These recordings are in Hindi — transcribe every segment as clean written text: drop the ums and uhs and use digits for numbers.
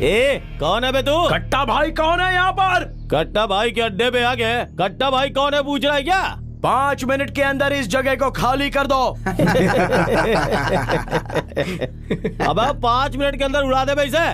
ए कौन है बे तू? कट्टा भाई कौन है यहाँ पर? कट्टा भाई के अड्डे पे आ गए। कट्टा भाई कौन है पूछ रहा है क्या? 5 मिनट के अंदर इस जगह को खाली कर दो। अबे 5 मिनट के अंदर उड़ा दे भाई से।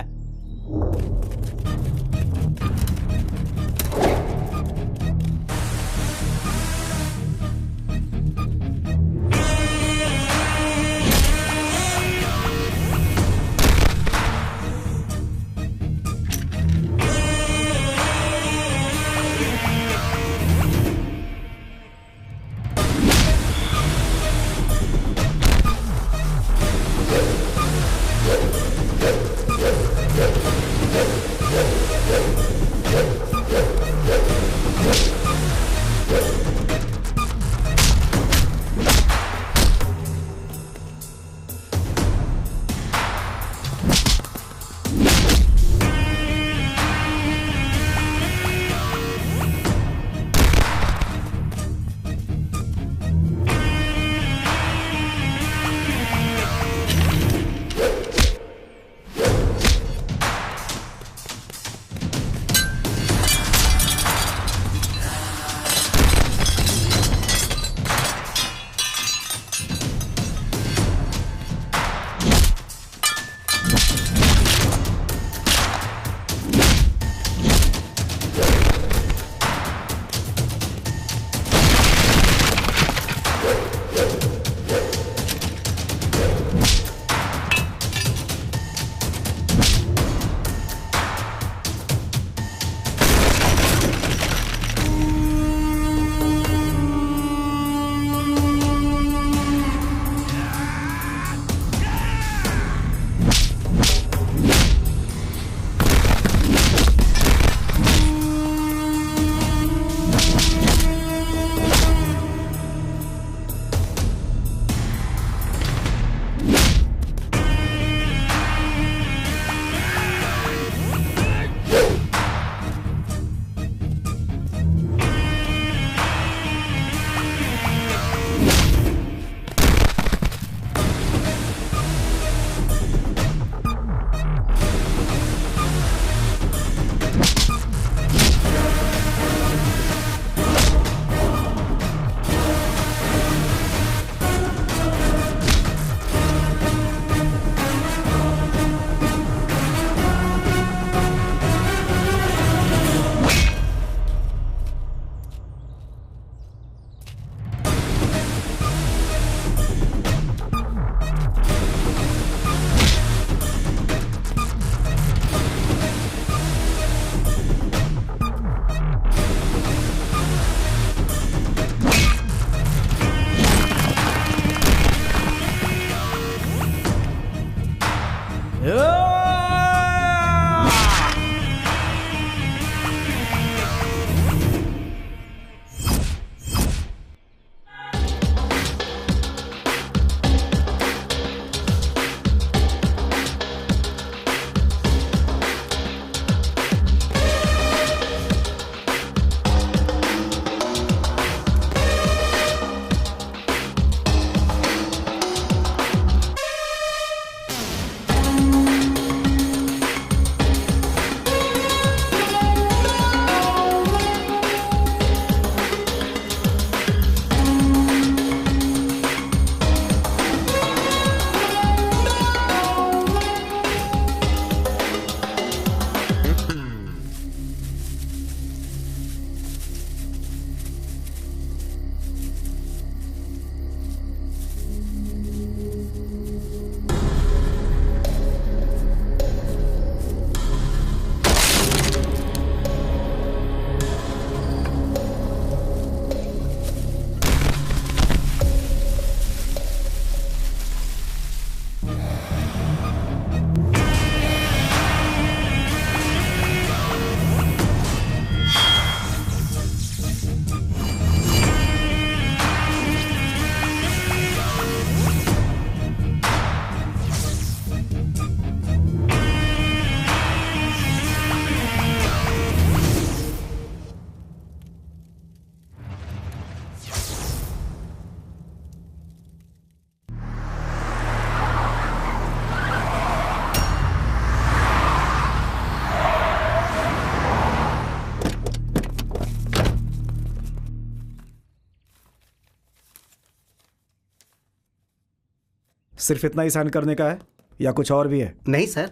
सिर्फ इतना ही साइन करने का है या कुछ और भी है? नहीं सर।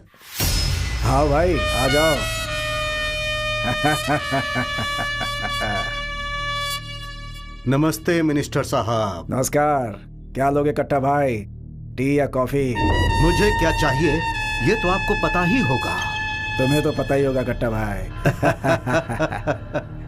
हाँ भाई, आ जाओ। नमस्ते मिनिस्टर साहब। नमस्कार। क्या लोगे कट्टा भाई, टी या कॉफी? मुझे क्या चाहिए ये तो आपको पता ही होगा। तुम्हें तो पता ही होगा कट्टा भाई।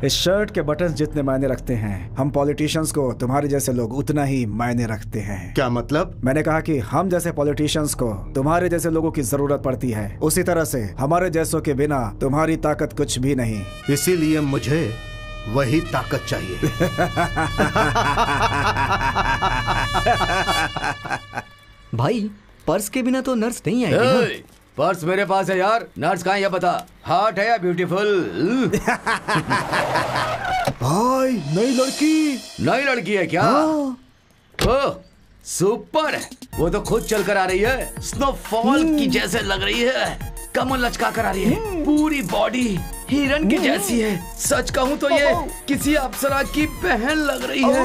इस शर्ट के बटन जितने मायने रखते हैं, हम पॉलिटिशियंस को तुम्हारे जैसे लोग उतना ही मायने रखते हैं। क्या मतलब? मैंने कहा कि हम जैसे पॉलिटिशियंस को तुम्हारे जैसे लोगों की जरूरत पड़ती है, उसी तरह से हमारे जैसों के बिना तुम्हारी ताकत कुछ भी नहीं। इसीलिए मुझे वही ताकत चाहिए। भाई पर्स के बिना तो नर्स नहीं आएगी ना? पर्स मेरे पास है यार। नर्स कहाँ है ये बता। हॉट है या ब्यूटीफुल? भाई नई लड़की। नई लड़की है क्या? ओह सुपर है। वो तो खुद चल कर आ रही है, स्नोफॉल की जैसे लग रही है। कमर लचका कर आ रही है, पूरी बॉडी हिरन की जैसी है। सच कहूँ तो ये किसी अप्सरा की बहन लग रही है।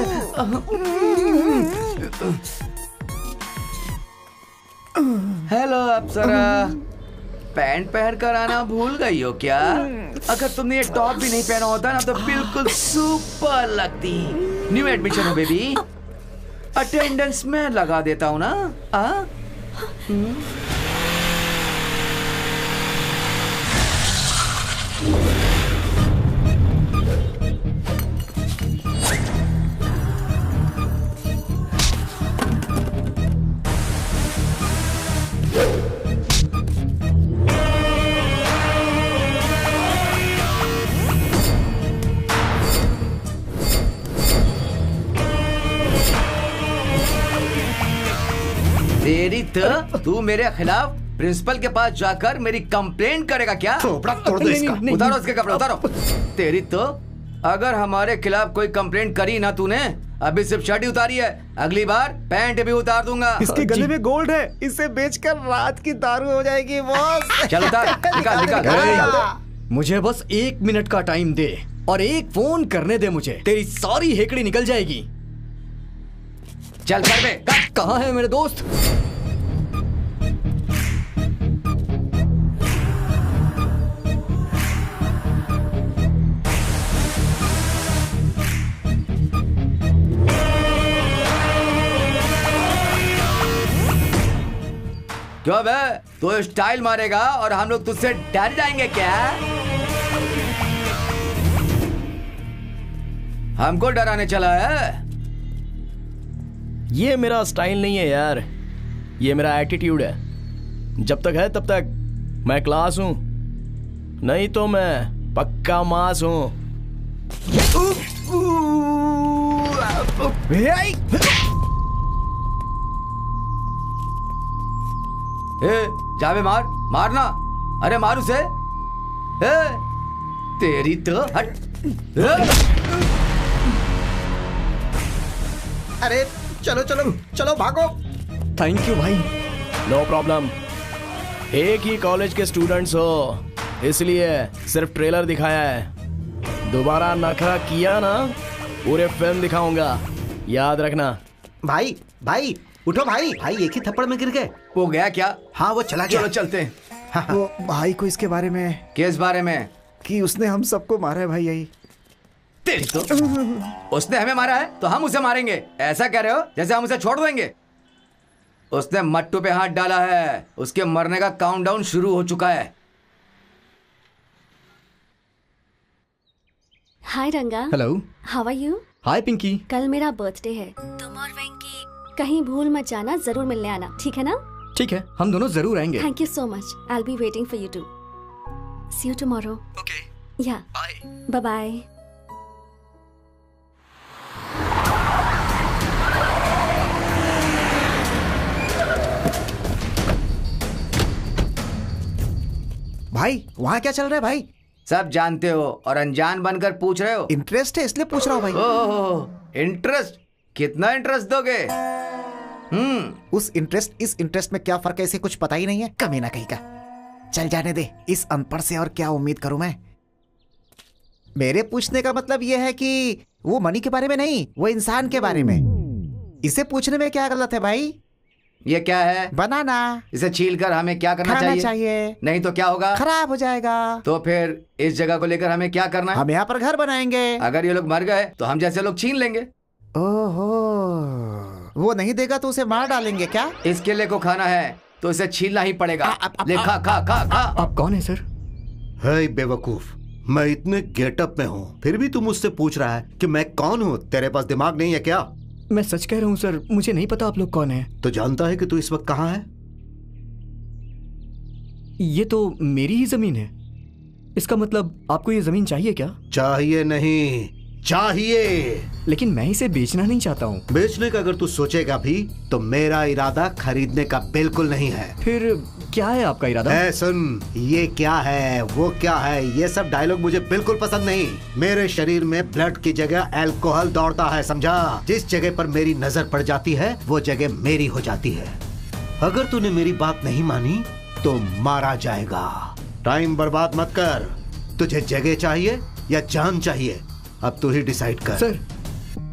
हेलो अप्सरा, पैंट पहन कर आना भूल गई हो क्या? अगर तुमने ये टॉप भी नहीं पहना होता ना तो बिल्कुल सुपर लगती। न्यू एडमिशन हो बेबी, अटेंडेंस में लगा देता हूँ ना। तेरी तो तू मेरे खिलाफ प्रिंसिपल के पास जाकर मेरी कंप्लेंट करेगा क्या? तोड़ दो इसका। उतारो उसके कपड़े, उतारो। तेरी तो अगर हमारे खिलाफ कोई कंप्लेंट करी ना तूने, अभी सिर्फ शर्ट ही उतारी है, अगली बार पैंट भी उतार दूंगा। इसके गले में गोल्ड है, इसे बेचकर रात की दारू हो जाएगी बॉस। चल उतार, निकाल निकाल। मुझे बस 1 मिनट का टाइम दे और एक फोन करने दे मुझे, तेरी सारी हेकड़ी निकल जाएगी। चल कर दे। कहाँ है मेरे दोस्त? क्यों बे, तो स्टाइल मारेगा और हम लोग तुझसे डर जाएंगे क्या? हमको डराने चला है? ये मेरा स्टाइल नहीं है यार, ये मेरा एटीट्यूड है। जब तक है तब तक मैं क्लास हूं, नहीं तो मैं पक्का मास हूं। जावे मार, मारना। अरे मार उसे। तेरी तो हट। अरे चलो चलो चलो भागो। थैंक यू भाई। No problem. एक ही कॉलेज के स्टूडेंट्स हो इसलिए सिर्फ ट्रेलर दिखाया है। दोबारा नखरा किया ना, पूरे फिल्म दिखाऊंगा, याद रखना। भाई भाई उठो भाई। भाई एक ही थप्पड़ में गिर गए। वो गया क्या? हाँ वो चला गया। चलो चलते हैं। वो भाई को इसके बारे में, किस बारे में? कि उसने हम सबको मारा है भाई। यही तेरी तो उसने हमें मारा है तो हम उसे मारेंगे, ऐसा कह रहे हो जैसे हम उसे छोड़ देंगे? उसने मट्टू पे हाथ डाला है, उसके मरने का काउंटडाउन शुरू हो चुका है। Hi Ranga. Hello. How are you? Hi Pinky. कल मेरा बर्थडे है, तुम और वेंकी कहीं भूल मत जाना, जरूर मिलने आना, ठीक है ना? ठीक है, हम दोनों जरूर आएंगे। Thank you so much. I will be waiting for you too. See you tomorrow. Okay, yeah bye bye. भाई वहाँ क्या चल रहा है भाई? सब जानते हो और अनजान बनकर पूछ रहे हो। इंटरेस्ट है इसलिए पूछ रहा हूँ भाई। ओह इंटरेस्ट, कितना इंटरेस्ट दोगे? उस इंटरेस्ट इस इंटरेस्ट में क्या फर्क है, इसे कुछ पता ही नहीं है, कमीना कहीं का। चल जाने दे, इस अनपढ़ से और क्या उम्मीद करूं मैं। मेरे पूछने का मतलब यह है कि वो मनी के बारे में नहीं, वो इंसान के बारे में। इसे पूछने में क्या गलत है भाई? ये क्या है? बनाना। इसे छील कर हमें क्या करना खाना चाहिए? चाहिए। नहीं तो क्या होगा? खराब हो जाएगा। तो फिर इस जगह को लेकर हमें क्या करना है? हम यहाँ पर घर बनाएंगे। अगर ये लोग मर गए तो हम जैसे लोग छीन लेंगे। ओहो, वो नहीं देगा तो उसे मार डालेंगे क्या? इस केले को खाना है तो इसे छीलना ही पड़ेगा। ले खा खा खा खा। आप कौन है सर? हे बेवकूफ, मैं इतने गेटअप में हूँ फिर भी तू मुझसे पूछ रहा है कि मैं कौन हूँ? तेरे पास दिमाग नहीं है क्या? मैं सच कह रहा हूँ सर, मुझे नहीं पता आप लोग कौन हैं। तो जानता है कि तू इस वक्त कहाँ है? ये तो मेरी ही जमीन है। इसका मतलब आपको ये जमीन चाहिए क्या? चाहिए नहीं, चाहिए। लेकिन मैं इसे बेचना नहीं चाहता हूँ। बेचने का अगर तू सोचेगा भी तो मेरा इरादा खरीदने का बिल्कुल नहीं है। फिर क्या है आपका इरादा? सुन, ये क्या है, वो क्या है, ये सब डायलॉग मुझे बिल्कुल पसंद नहीं। मेरे शरीर में ब्लड की जगह अल्कोहल दौड़ता है, समझा? जिस जगह पर मेरी नजर पड़ जाती है वो जगह मेरी हो जाती है। अगर तूने मेरी बात नहीं मानी तो मारा जाएगा। टाइम बर्बाद मत कर। तुझे जगह चाहिए या जान चाहिए? अब तू ही डिसाइड कर। सर,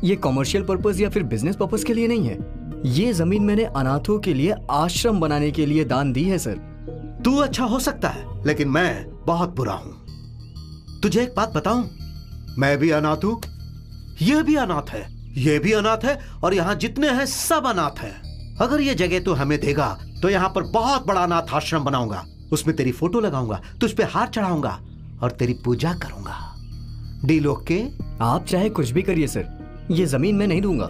ये कॉमर्शियल पर्पस या फिर बिजनेस पर्पस के लिए नहीं है। ये जमीन मैंने अनाथों के लिए आश्रम बनाने के लिए दान दी है सर। तू अच्छा हो सकता है लेकिन मैं बहुत बुरा हूँ। तुझे एक बात बताऊं, मैं भी अनाथ हूँ, ये भी अनाथ है, ये भी अनाथ है, और यहाँ जितने हैं सब अनाथ हैं। अगर ये जगह तू हमें देगा तो यहाँ पर बहुत बड़ा अनाथ आश्रम बनाऊंगा। उसमें तेरी फोटो लगाऊंगा, तुझ पे हार चढ़ाऊंगा और तेरी पूजा करूंगा। Deal okay? आप चाहे कुछ भी करिए सर, ये जमीन मैं नहीं दूंगा।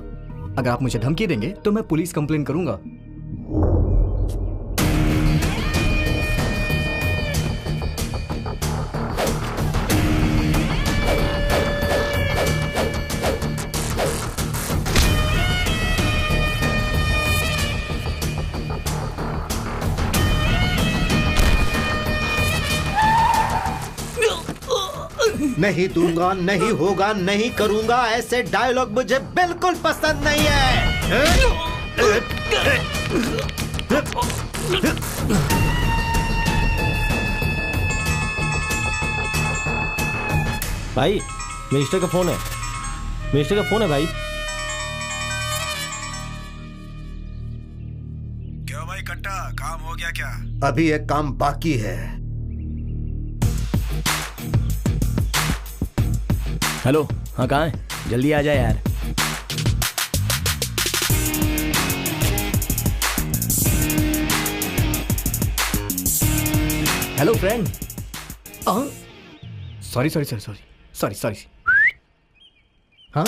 अगर आप मुझे धमकी देंगे तो मैं पुलिस कंप्लेन करूंगा। नहीं दूंगा, नहीं होगा, नहीं करूंगा, ऐसे डायलॉग मुझे बिल्कुल पसंद नहीं है। भाई मिनिस्टर का फोन है, मिनिस्टर का फोन है भाई। क्यों भाई कट्टा, काम हो गया क्या? अभी एक काम बाकी है। हेलो, हाँ कहाँ है? जल्दी आ जाए यार। Hello friend. Sorry sorry sorry sorry sorry sorry. हाँ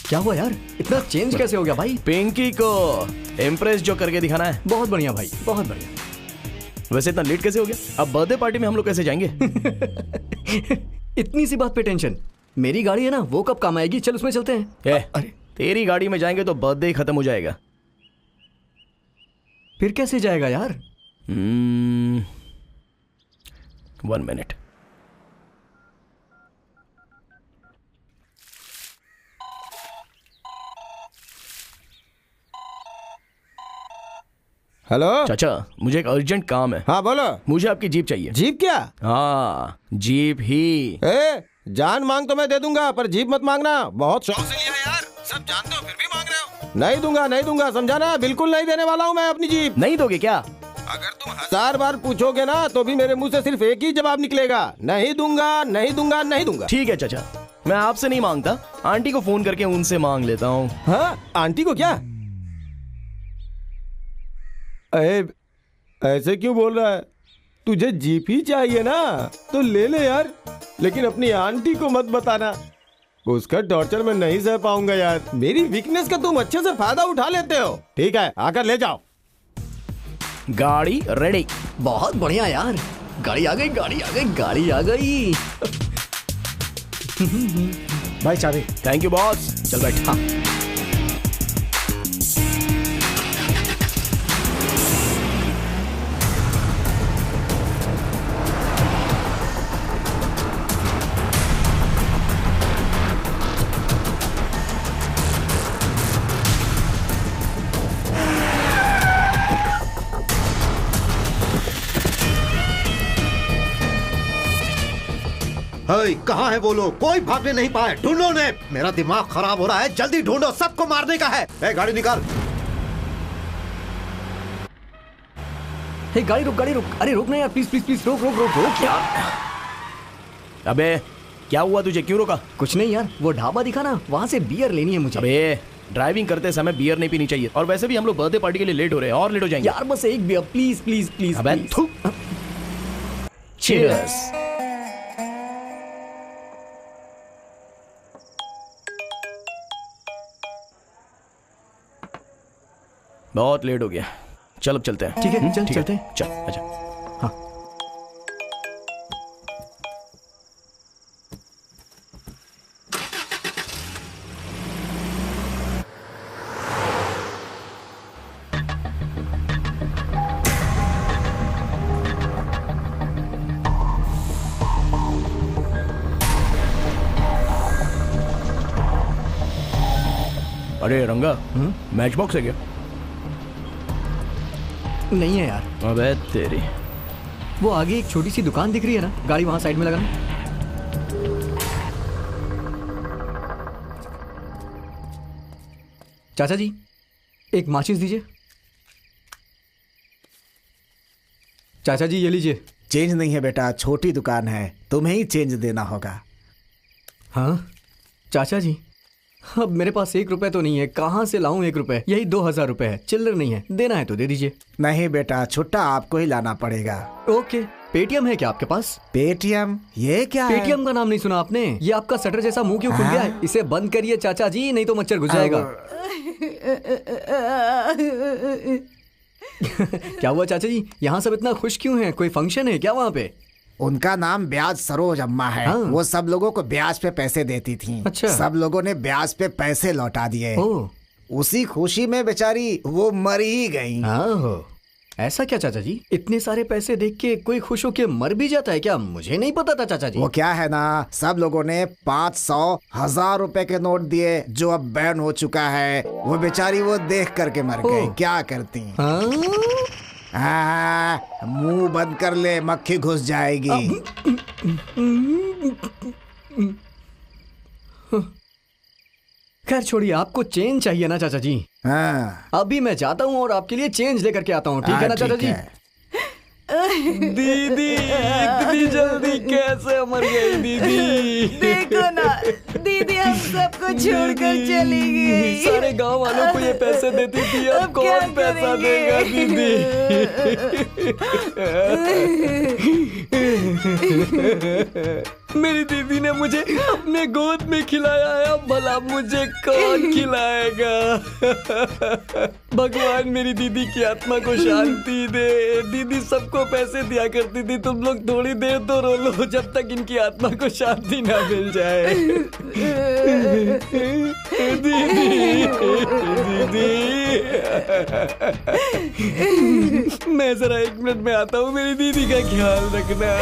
क्या हुआ यार, इतना चेंज कैसे हो गया भाई? पिंकी को इम्प्रेस जो करके दिखाना है। बहुत बढ़िया भाई, बहुत बढ़िया। वैसे इतना लेट कैसे हो गया? अब बर्थडे पार्टी में हम लोग कैसे जाएंगे? इतनी सी बात पे टेंशन। मेरी गाड़ी है ना, वो कब काम आएगी? चल उसमें चलते हैं। अरे तेरी गाड़ी में जाएंगे तो बर्थडे ही खत्म हो जाएगा। फिर कैसे जाएगा यार? 1 मिनट। हेलो चाचा, मुझे एक अर्जेंट काम है। हाँ बोलो। मुझे आपकी जीप चाहिए। जीप क्या? हाँ जीप ही। जान मांग तो मैं दे दूंगा, पर जीप मत मांगना। बहुत शौक से लिया यार, सब जानते हो फिर भी मांग रहे हो। नहीं दूंगा, नहीं दूंगा, समझा ना? बिल्कुल नहीं देने वाला हूँ मैं अपनी जीप। नहीं दोगे क्या? अगर तुम 1000 बार पूछोगे ना तो भी मेरे मुंह से सिर्फ एक ही जवाब निकलेगा, नहीं दूंगा, नहीं दूंगा, नहीं दूंगा। ठीक है चाचा, मैं आपसे नहीं मांगता, आंटी को फोन करके उनसे मांग लेता हूँ। हाँ आंटी को क्या? ऐसे क्यों बोल रहा है? तुझे जीप ही चाहिए ना तो ले ले यार, लेकिन अपनी आंटी को मत बताना, उसका टॉर्चर मैं नहीं सह पाऊंगा यार। मेरी वीकनेस का तुम अच्छे से फायदा उठा लेते हो। ठीक है, आकर ले जाओ। गाड़ी रेडी। बहुत बढ़िया यार, गाड़ी आ गई, गाड़ी आ गई, गाड़ी आ गई। भाई चाबी। Thank you boss. चल बैठ। हाँ। कहाँ है वो लोग? कोई भागने नहीं पाए, ढूंढो ने। मेरा दिमाग खराब हो रहा है, जल्दी ढूंढो, सबको मारने का है। गाड़ी निकाल। हे गाड़ी रुक, अरे रुक ना यार, प्लीज प्लीज प्लीज, रोक यार। अबे क्या हुआ तुझे, क्यों रोका? कुछ नहीं यार, वो ढाबा दिखा ना, वहाँ से बियर लेनी है मुझे। अबे ड्राइविंग करते समय बियर नहीं पीनी चाहिए, और वैसे भी हम लोग बर्थडे पार्टी के लिए लेट हो रहे हैं, और लेट हो जाएंगे यार। बस एक बियर प्लीज प्लीज प्लीज। अबे थू। चीयर्स। बहुत लेट हो गया, चल अब चलते हैं। ठीक है, चल ठीक चलते है, हैं। चल आजा। हाँ। अरे रंगा, मैच बॉक्स है क्या? नहीं है यार। अबे तेरी। वो आगे एक छोटी सी दुकान दिख रही है ना, गाड़ी वहां साइड में लगाना। चाचा जी एक माचिस दीजिए। चाचा जी ये लीजिए। चेंज नहीं है बेटा, छोटी दुकान है, तुम्हें ही चेंज देना होगा। हाँ चाचा जी, अब मेरे पास 1 रुपए तो नहीं है, कहाँ से लाऊं 1 रुपए? यही 2000 रुपए है, चिल्लर नहीं है, देना है तो दे दीजिए। नहीं बेटा, छुट्टा आपको ही लाना पड़ेगा। ओके, पेटीएम है क्या आपके पास? पेटीएम? ये क्या है? पेटीएम का नाम नहीं सुना आपने? ये आपका शटर जैसा मुंह क्यों खुल गया है? इसे बंद करिए चाचा जी, नहीं तो मच्छर घुस जाएगा। क्या हुआ चाचा जी, यहाँ सब इतना खुश क्यों हैं? कोई फंक्शन है क्या वहाँ पे? उनका नाम ब्याज सरोज अम्मा है। हाँ। वो सब लोगों को ब्याज पे पैसे देती थी। अच्छा। सब लोगों ने ब्याज पे पैसे लौटा दिए। ओह, उसी खुशी में बेचारी वो मर ही गई। हाँ, ऐसा क्या चाचा जी? इतने सारे पैसे देख के कोई खुश होके मर भी जाता है क्या? मुझे नहीं पता था चाचा जी। वो क्या है ना, सब लोगों ने 500, 1000 रुपए के नोट दिए जो अब बैन हो चुका है। वो बेचारी वो देख करके मर गई। क्या करती? हाँ, मुंह बंद कर ले, मक्खी घुस जाएगी। खैर छोड़िए, आपको चेंज चाहिए ना चाचा जी? हाँ। अभी मैं जाता हूँ और आपके लिए चेंज लेकर के आता हूँ, ठीक है ना चाचा जी? दीदी इतनी जल्दी कैसे मर गई दीदी? देखो ना, दीदी हम सबको छोड़कर चली गई। सारे गांव वालों को ये पैसे देती थी, अब कौन पैसा देगा दीदी? मेरी दीदी ने मुझे अपने गोद में खिलाया है, अब भला मुझे कौन खिलाएगा? भगवान मेरी दीदी की आत्मा को शांति दे। दीदी सबको पैसे दिया करती थी, तुम लोग थोड़ी देर तो रो लो जब तक इनकी आत्मा को शांति ना मिल जाए। दीदी, दीदी, मैं जरा 1 मिनट में आता हूँ, मेरी दीदी का ख्याल रखना।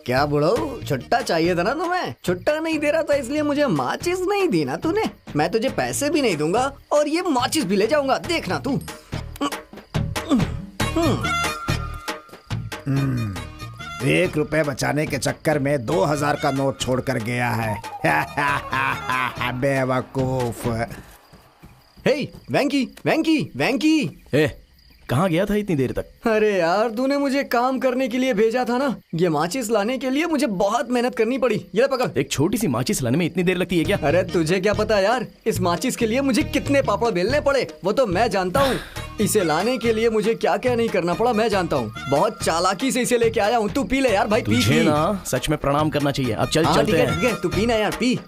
क्या बुढ़ो, छुट्टा चाहिए था ना तुम्हें? छुट्टा नहीं दे रहा था इसलिए मुझे माचिस नहीं दी ना तूने। मैं तुझे पैसे भी नहीं दूंगा और ये माचिस भी ले जाऊंगा, देखना तू। 1 रुपए बचाने के चक्कर में 2000 का नोट छोड़कर गया है। बेवकूफ। हे वेंकी, वेंकी, वेंकी। कहाँ गया था इतनी देर तक? अरे यार, तूने मुझे काम करने के लिए भेजा था ना, ये माचिस लाने के लिए मुझे बहुत मेहनत करनी पड़ी। ये पकड़। एक छोटी सी माचिस लाने में इतनी देर लगती है क्या? अरे तुझे क्या पता यार, इस माचिस के लिए मुझे कितने पापड़ बेलने पड़े वो तो मैं जानता हूँ। इसे लाने के लिए मुझे क्या क्या नहीं करना पड़ा मैं जानता हूँ। बहुत चालाकी से इसे लेके आया हूँ। तू पी ले यार भाई, पी तुझे ना सच में प्रणाम करना चाहिए। अब चल चलते हैं। ठीक है, तू पी ना यार, पी।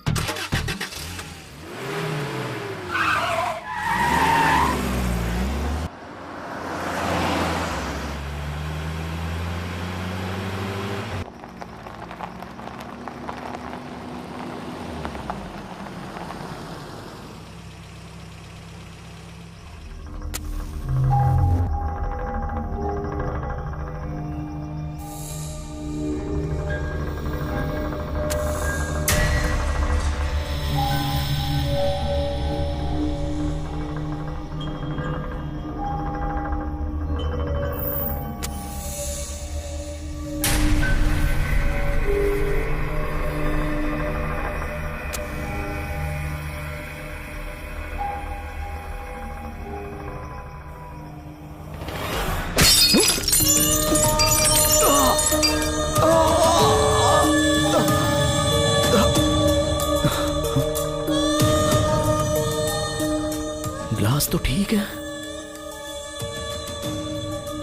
तो ठीक है।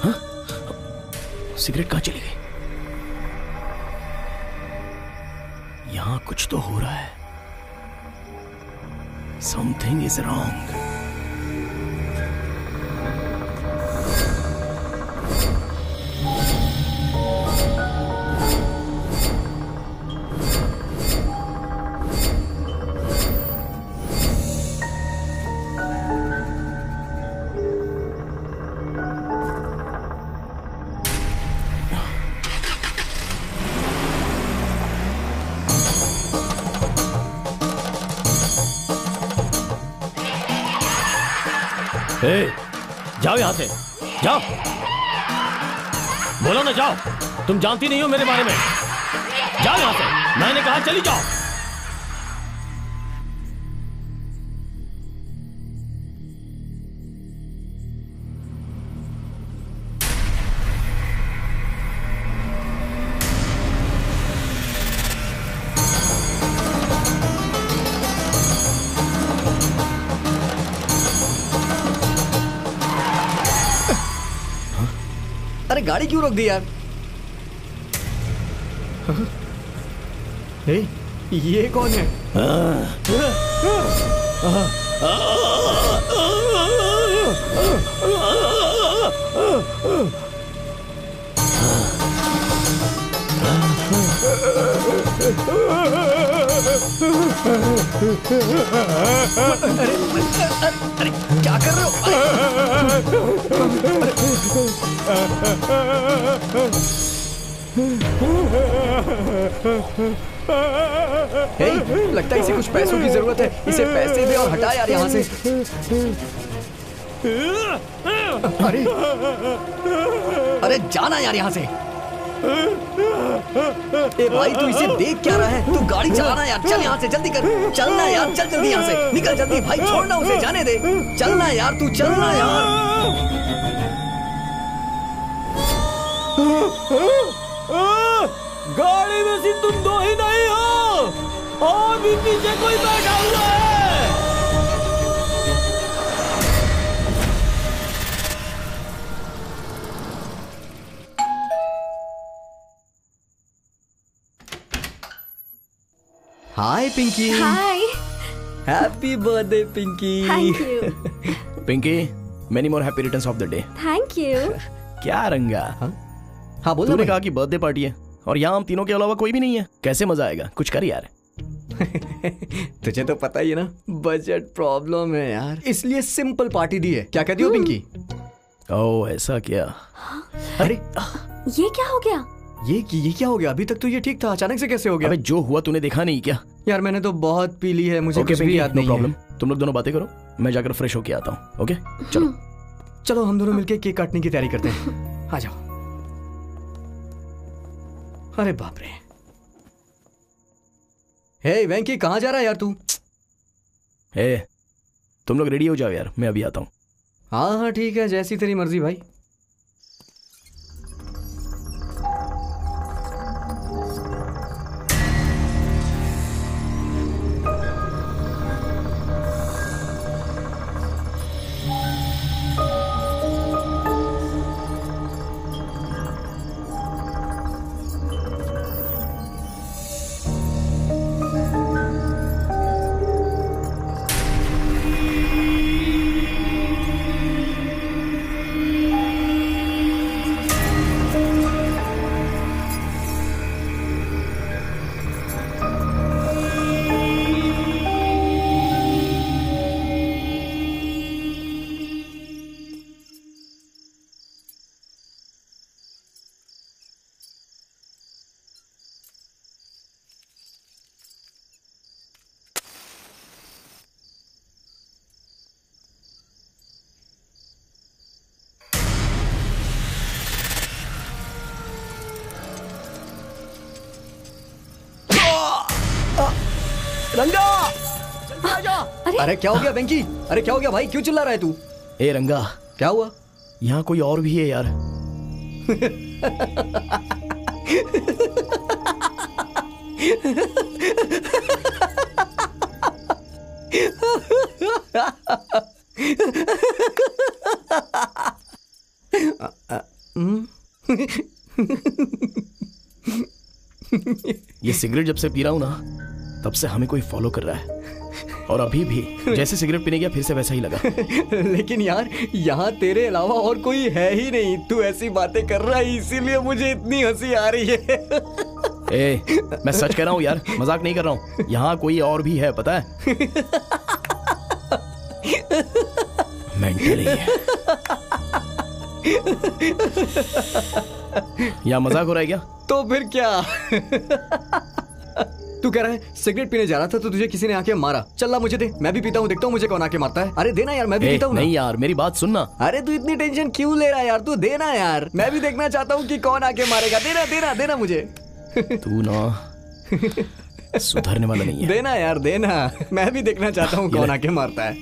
हाँ? सिगरेट कहाँ चली गई? यहां कुछ तो हो रहा है। Something is wrong. जाओ यहां से, जाओ। बोलो ना, जाओ। तुम जानती नहीं हो मेरे बारे में। जाओ यहां से, मैंने कहा चली जाओ। अरे गाड़ी क्यों रोक दी यार? ये कौन है? अरे क्या कर रहे हो? लगता है इसे कुछ पैसों की जरूरत है। इसे पैसे दे और हटा यार यहाँ से। अरे अरे जाना यार यहाँ से। ए भाई तू इसे देख क्या रहा है? तू गाड़ी चलाना यार। चल यहाँ से, जल्दी कर। चलना यार, चल जल्दी यहाँ से। निकल जल्दी भाई, छोड़ना उसे, जाने दे। चलना यार, तू चलना यार। गाड़ी में सिर्फ तुम दो ही नहीं हो, और भी पीछे कोई बैठा हुआ है। Hi Pinky. Hi. Happy birthday Pinky. Thank you. Pinky, many more happy returns of the day. Thank you. क्या रंगा? हाँ बोल। तूने कहा कि बर्थडे पार्टी है और यहाँ हम तीनों के अलावा कोई भी नहीं है। कैसे मजा आएगा? कुछ कर यार। तुझे तो पता ही है ना, बजट प्रॉब्लम है यार, इसलिए सिंपल पार्टी दी है। क्या कहती हो पिंकी? ओह ऐसा क्या? अरे ये क्या हो गया? ये क्या हो गया? अभी तक तो ये ठीक था, अचानक से कैसे हो गया? अबे जो हुआ तूने देखा नहीं क्या? यार मैंने तो बहुत पी ली है, मुझे कुछ भी याद नहीं प्रॉब्लम। तुम लोग दोनों बातें करो, मैं जाकर फ्रेश होके आता हूँ। ओके चलो। चलो हम दोनों मिलके केक काटने की तैयारी करते हैं। आ जाओ। अरे बाप रे। हे वेंकी, कहाँ जा रहा है यार तू? हे तुम लोग रेडी हो जाओ यार, मैं अभी आता हूँ। हाँ हाँ ठीक है, जैसी तेरी मर्जी भाई। रंगा! अरे क्या हो गया वेंकी? अरे क्या हो गया भाई, क्यों चिल्ला रहा है तू? ए रंगा, क्या हुआ? यहाँ कोई और भी है यार। ये सिगरेट जब से पी रहा हूं ना, तब से हमें कोई फॉलो कर रहा है, और अभी भी जैसे सिगरेट पीने गया फिर से वैसा ही लगा। लेकिन यार यहाँ तेरे अलावा और कोई है ही नहीं। तू ऐसी बातें कर रहा है इसीलिए मुझे इतनी हंसी आ रही है। ए, मैं सच कह रहा हूँ यार, मजाक नहीं कर रहा हूँ। यहाँ कोई और भी है, पता है? मेंटली है। यहाँ मजाक हो रहा है क्या? तो फिर क्या? तू कह रहा है सिगरेट पीने जा रहा था तो तुझे किसी ने आके मारा। चल ला मुझे दे, मैं भी पीता हूँ, देखता हूँ मुझे कौन आके मारता है। अरे देना यार, मैं भी पीता हूँ। नहीं यार, मेरी बात सुनना। अरे तू इतनी टेंशन क्यों ले रहा है यार? तू देना यार, मैं भी देखना चाहता हूँ कि कौन आके मारेगा। देना देना देना मुझे। तू ना सुधरने वाला नहीं है। देना यार देना, मैं भी देखना चाहता हूँ कौन आके मारता है।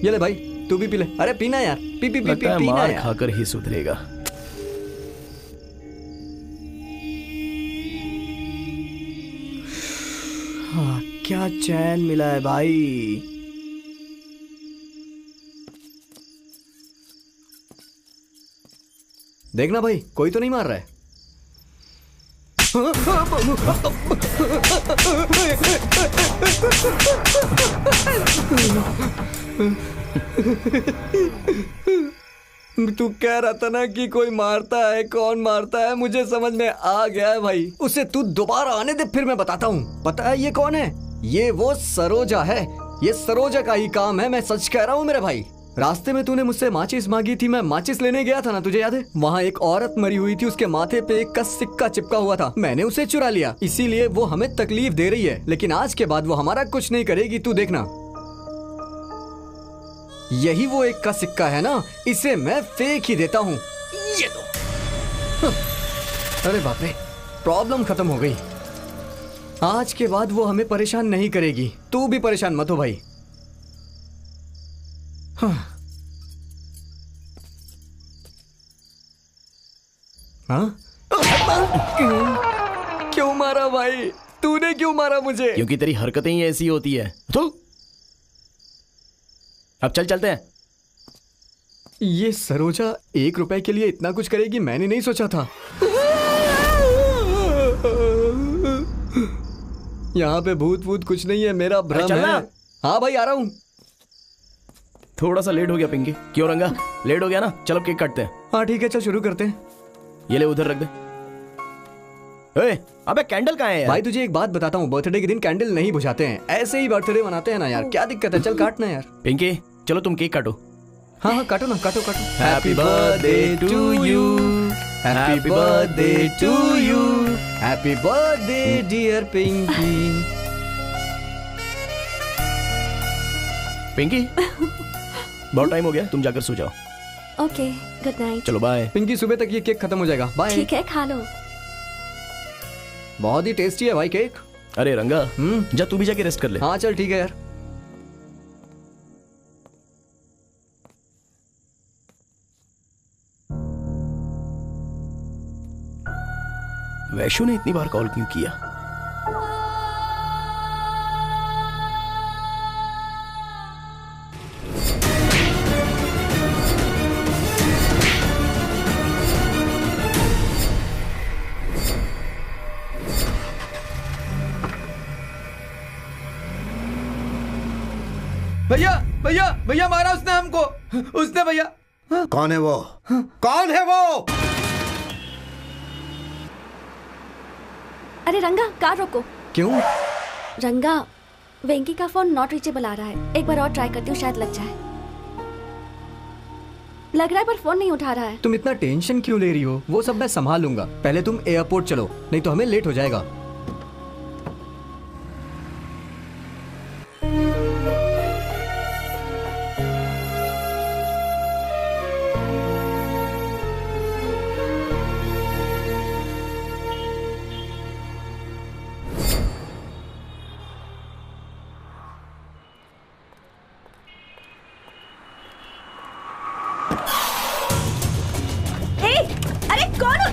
ये ले भाई, तू भी पी ले। अरे पीना यार, पी पी पी पी पीना मार यार। खाकर ही सुधरेगा। हाँ, क्या चैन मिला है भाई। देखना भाई, कोई तो नहीं मार रहा है। तू कह रहा था ना कि कोई मारता है, कौन मारता है? मुझे समझ में आ गया है भाई। उसे तू दोबारा आने दे, फिर मैं बताता हूँ। पता है ये कौन है? ये वो सरोजा है। ये सरोजा का ही काम है, मैं सच कह रहा हूँ मेरे भाई। रास्ते में तूने मुझसे माचिस मांगी थी, मैं माचिस लेने गया था ना, तुझे याद है? वहाँ एक औरत मरी हुई थी, उसके माथे पे एक का सिक्का चिपका हुआ था। मैंने उसे चुरा लिया, इसीलिए वो हमें तकलीफ दे रही है, लेकिन आज के बाद वो हमारा कुछ नहीं करेगी, तू देखना। यही वो एक का सिक्का है ना, इसे मैं फेंक ही देता हूँ। ये दो। अरे बाप रे, प्रॉब्लम खत्म हो गई। आज के बाद वो हमें परेशान नहीं करेगी। तू भी परेशान मत हो भाई। हाँ। हाँ? क्यों मारा भाई? तूने क्यों मारा मुझे? क्योंकि तेरी हरकतें ही ऐसी होती है। तो अब चलते हैं। ये सरोजा 1 रुपए के लिए इतना कुछ करेगी, मैंने नहीं सोचा था। यहाँ पे भूत भूत कुछ नहीं है, मेरा भ्रम है। हाँ भाई आ रहा हूँ। थोड़ा सा लेट हो गया पिंकी। क्यों रंगा, लेट हो गया ना? चलो केक काटते हैं। हाँ ठीक है, चल शुरू करते हैं। ये ले उधर रख दे। अबे कैंडल कहाँ है यार? भाई तुझे एक बात बताता हूँ, बर्थडे के दिन कैंडल नहीं बुझाते हैं, ऐसे ही बर्थडे मनाते हैं ना यार। क्या दिक्कत है? चल काटना यार। पिंकी चलो तुम केक काटो। हाँ हाँ काटो ना, काटो काटो। Happy birthday to you, happy birthday to you, happy birthday dear Pinki. Pinki बहुत टाइम हो गया, तुम जाकर सो जाओ। Okay, good night. चलो बाय। पिंकी सुबह तक ये केक खत्म हो जाएगा। बाय। ठीक है, खा लो। बहुत ही टेस्टी है भाई केक। अरे रंगा, जा तू भी जाके रेस्ट कर ले। हाँ चल ठीक है यार। वैशु ने इतनी बार कॉल क्यों किया? भैया भैया भैया मारा उसने हमको, उसने भैया। कौन है वो? कौन है वो? अरे रंगा, कार रोको। क्यों? रंगा, वेंकी का फोन नॉट रीचेबल आ रहा है। एक बार और ट्राई करती हूँ, शायद लग जाए। लग रहा है पर फोन नहीं उठा रहा है। तुम इतना टेंशन क्यों ले रही हो? वो सब मैं संभाल लूंगा। पहले तुम एयरपोर्ट चलो, नहीं तो हमें लेट हो जाएगा।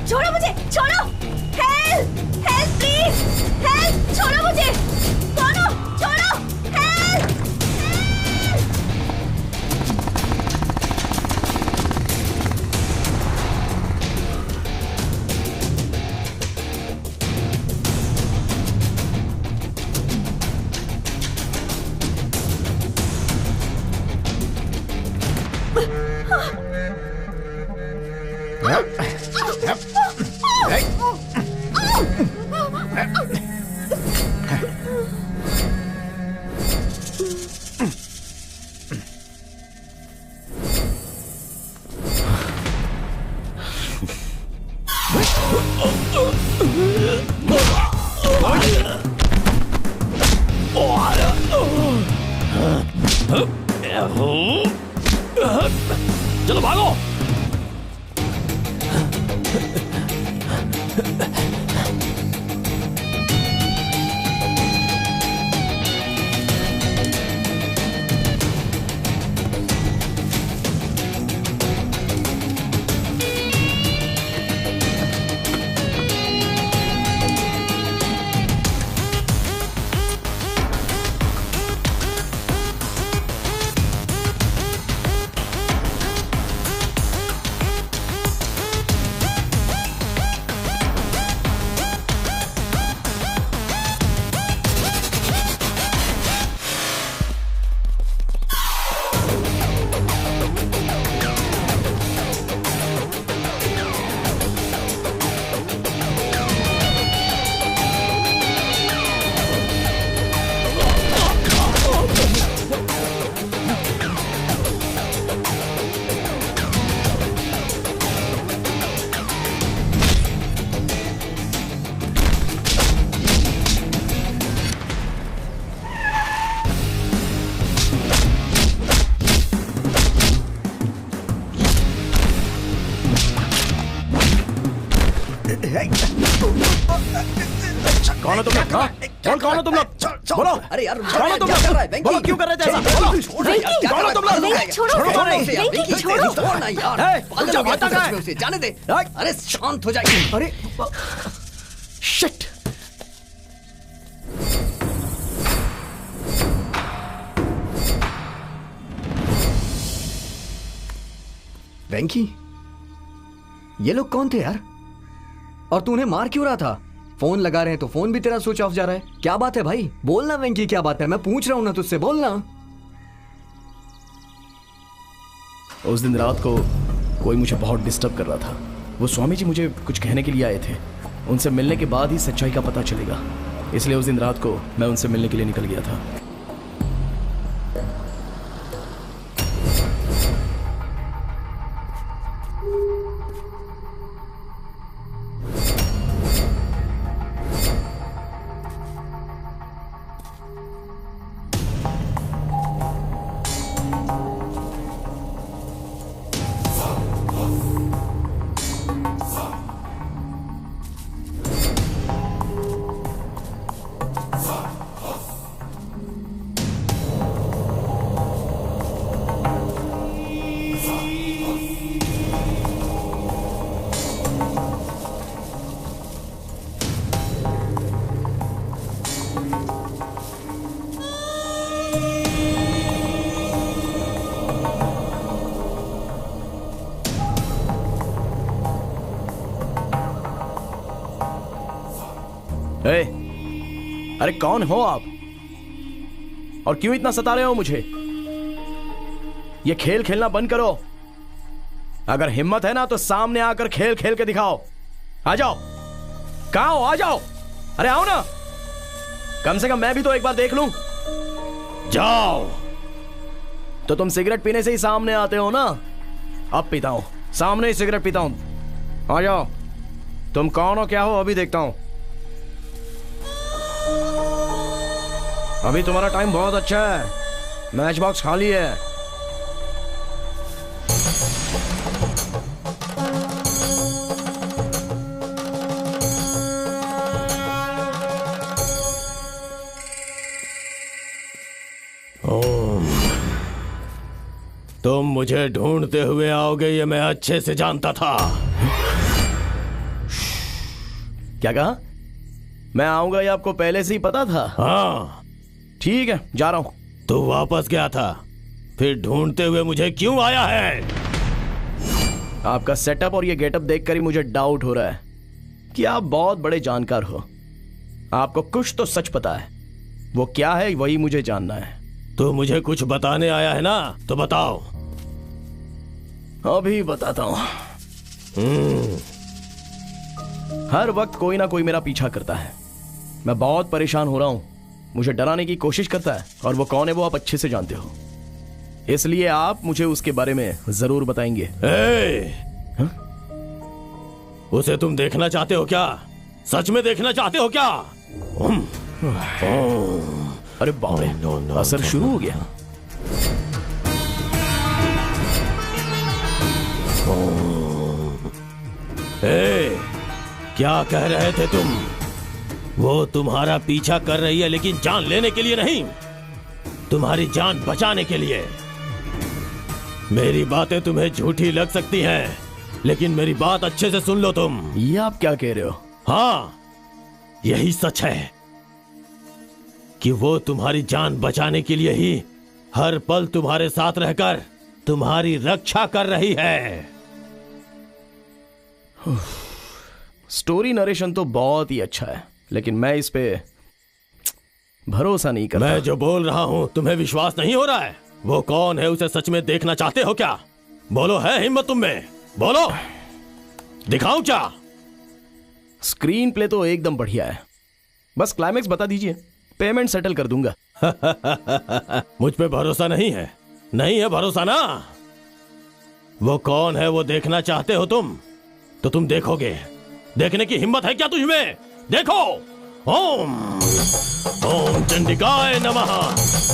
छोड़ो मुझे, छोड़ो। हेल्प, हेल्प प्लीज, हेल्प, छोड़ो मुझे। कौन हो? छोड़ो, हेल्प। चलो भागो। कौन हो तुम लोग? कौन हो तुम लोग? बोलो। अरे यार कौन हो तुम लोग? बोलो क्यों कर रहे थे ऐसा? बोलो। कौन हो तुम लोग? छोड़ना यार, जाने दे। अरे शांत हो जाइए। अरे शिट। वेंकी, ये लोग कौन थे यार? और तू उन्हें मार क्यों रहा था? फोन लगा रहे हैं तो फोन भी तेरा स्विच ऑफ जा रहा है। क्या बात है भाई? बोलना वेंकी, क्या बात है? मैं पूछ रहा हूं ना तुझसे, बोलना। उस दिन रात को कोई मुझे बहुत डिस्टर्ब कर रहा था। वो स्वामी जी मुझे कुछ कहने के लिए आए थे। उनसे मिलने के बाद ही सच्चाई का पता चलेगा, इसलिए उस दिन रात को मैं उनसे मिलने के लिए निकल गया था। अरे कौन हो आप और क्यों इतना सता रहे हो मुझे? ये खेल खेलना बंद करो। अगर हिम्मत है ना तो सामने आकर खेल खेल के दिखाओ। आ जाओ। कहां हो? आ जाओ। अरे आओ ना, कम से कम मैं भी तो एक बार देख लूं। जाओ। तो तुम सिगरेट पीने से ही सामने आते हो ना? अब पीता हूं, सामने ही सिगरेट पीता हूं। आ जाओ। तुम कौन हो, क्या हो, अभी देखता हूं। अभी तुम्हारा टाइम बहुत अच्छा है, मैच बॉक्स खाली है। ओम, तुम मुझे ढूंढते हुए आओगे ये मैं अच्छे से जानता था। क्या कहा? मैं आऊंगा ये आपको पहले से ही पता था? हाँ। ठीक है, जा रहा हूं। तू वापस गया था, फिर ढूंढते हुए मुझे क्यों आया है? आपका सेटअप और ये गेटअप देखकर ही मुझे डाउट हो रहा है कि आप बहुत बड़े जानकार हो। आपको कुछ तो सच पता है, वो क्या है वही मुझे जानना है। तो मुझे कुछ बताने आया है ना, तो बताओ। अभी बताता हूं। हर वक्त कोई ना कोई मेरा पीछा करता है। मैं बहुत परेशान हो रहा हूं। मुझे डराने की कोशिश करता है, और वो कौन है वो आप अच्छे से जानते हो। इसलिए आप मुझे उसके बारे में जरूर बताएंगे। उसे तुम देखना चाहते हो क्या? सच में देखना चाहते हो क्या? अरे बाप रे, असर शुरू हो गया। क्या कह रहे थे तुम? वो तुम्हारा पीछा कर रही है, लेकिन जान लेने के लिए नहीं, तुम्हारी जान बचाने के लिए। मेरी बातें तुम्हें झूठी लग सकती हैं, लेकिन मेरी बात अच्छे से सुन लो तुम। ये आप क्या कह रहे हो? हाँ, यही सच है कि वो तुम्हारी जान बचाने के लिए ही हर पल तुम्हारे साथ रहकर तुम्हारी रक्षा कर रही है। स्टोरी नरेशन तो बहुत ही अच्छा है, लेकिन मैं इस पे भरोसा नहीं करता। मैं जो बोल रहा हूं तुम्हें विश्वास नहीं हो रहा है? वो कौन है, उसे सच में देखना चाहते हो क्या? बोलो, है हिम्मत तुम में? बोलो, दिखाऊं क्या? स्क्रीन प्ले तो एकदम बढ़िया है, बस क्लाइमेक्स बता दीजिए, पेमेंट सेटल कर दूंगा। मुझ पे भरोसा नहीं है? नहीं है भरोसा ना? वो कौन है वो देखना चाहते हो तुम? तो तुम देखोगे। देखने की हिम्मत है क्या तुझमें? देखो। ओम ओम चंडिकाय नमः,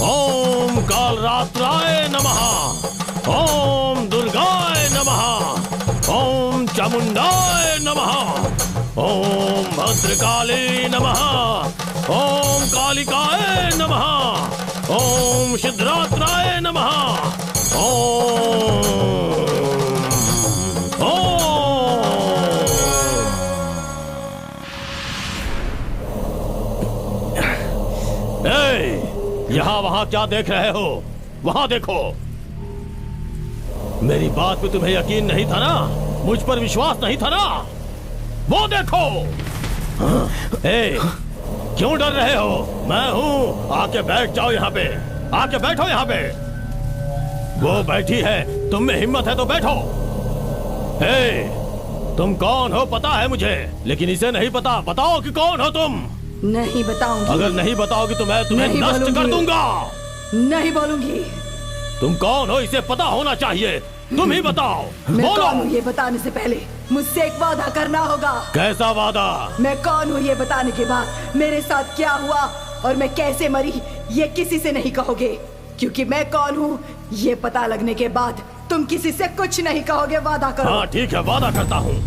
ओम कालरात्राय नमः, ओम दुर्गाय नमः, ओम चामुंडाय नमः, ओम भद्रकाली नमः, ओम कालिकाय नमः, ओम सिद्धरात्राय नमः, ओम यहाँ वहां क्या देख रहे हो? वहां देखो। मेरी बात पे तुम्हें यकीन नहीं था ना? मुझ पर विश्वास नहीं था ना? वो देखो। क्यों डर रहे हो? मैं हूं, आके बैठ जाओ यहाँ पे, आके बैठो यहाँ पे। वो बैठी है, तुम में हिम्मत है तो बैठो। तुम कौन हो पता है मुझे, लेकिन इसे नहीं पता। बताओ कि कौन हो तुम? नहीं बताऊंगी। अगर नहीं बताओगी तो मैं तुम्हें नष्ट कर दूंगा। नहीं बोलूंगी। तुम कौन हो इसे पता होना चाहिए, तुम ही बताओ। मैं बोलो। कौन हूँ ये बताने से पहले मुझसे एक वादा करना होगा। कैसा वादा? मैं कौन हूँ ये बताने के बाद मेरे साथ क्या हुआ और मैं कैसे मरी, ये किसी से नहीं कहोगे, क्योंकि मैं कौन हूँ ये पता लगने के बाद तुम किसी से कुछ नहीं कहोगे। वादा करो। हाँ ठीक है, वादा करता हूँ।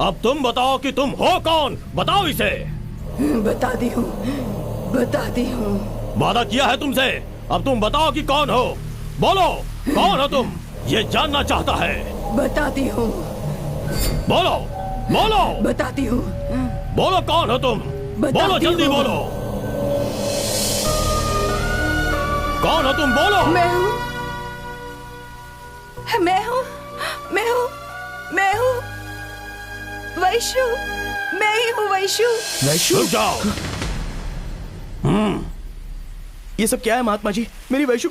अब तुम बताओ कि तुम हो कौन? बताओ इसे। बताती हूँ, बताती हूँ। वादा किया है तुमसे, अब तुम बताओ कि कौन हो। बोलो, कौन हो तुम? ये जानना चाहता है। बताती हूँ। बोलो, बोलो। बताती हूँ। बोलो, कौन हो तुम? बोलो, जल्दी बोलो। कौन हो तुम? बोलो। मैं हूँ, मैं हूँ, मैं हूँ, मैं हूँ वैशु। मैं ही हूँ वैशु। वैशु? जाओ। ये सब क्या है महात्मा जी? मेरी वैशु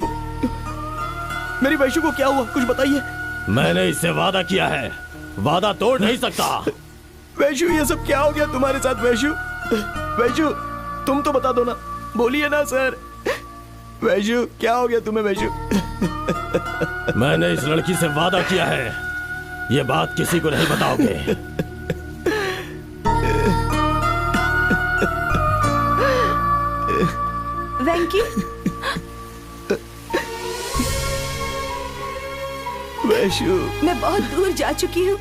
को क्या हुआ, कुछ बताइए। मैंने इससे वादा किया है, वादा तोड़ नहीं सकता। वैशु, ये सब क्या हो गया तुम्हारे साथ? वैशु, वैशु तुम तो बता दो ना, बोलिए ना सर। वैशु, क्या हो गया तुम्हें वैशु? मैंने इस लड़की से वादा किया है, ये बात किसी को नहीं बताओगे। वेंकी, वैशु, मैं बहुत दूर जा चुकी हूँ।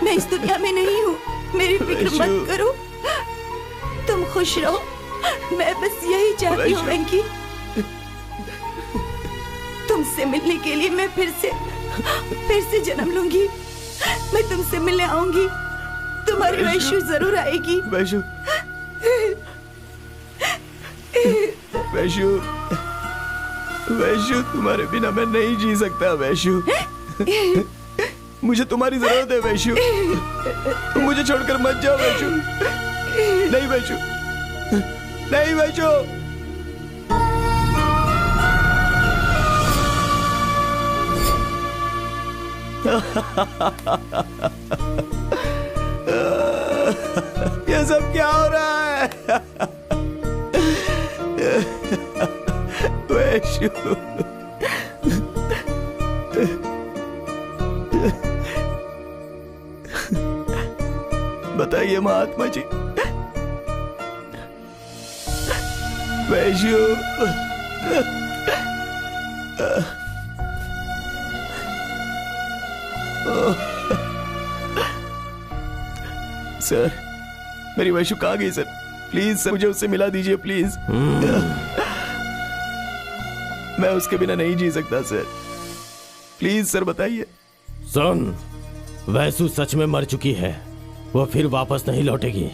मैं इस दुनिया में नहीं हूँ, मेरी फिक्र मत करो। तुम खुश रहो, मैं बस यही चाहती हूँ वेंकी। तुमसे मिलने के लिए मैं फिर से जन्म लूंगी। मैं तुमसे मिलने आऊंगी, तुम्हारी वैशु जरूर आएगी। वैशु, वैशु, वैशु, तुम्हारे बिना मैं नहीं जी सकता वैशु। मुझे तुम्हारी जरूरत है वैशु, तुम मुझे छोड़कर मत जाओ वैशु। नहीं वैशु, नहीं वैशु। ये सब क्या हो रहा है? वैशु, बताइए महात्मा जी। वैशु, सर, मेरी वैशु कहाँ गई सर? प्लीज सर, मुझे उससे मिला दीजिए प्लीज। मैं उसके बिना नहीं जी सकता सर। प्लीज सर बताइए। सुन, वैसु सच में मर चुकी है, वो फिर वापस नहीं लौटेगी।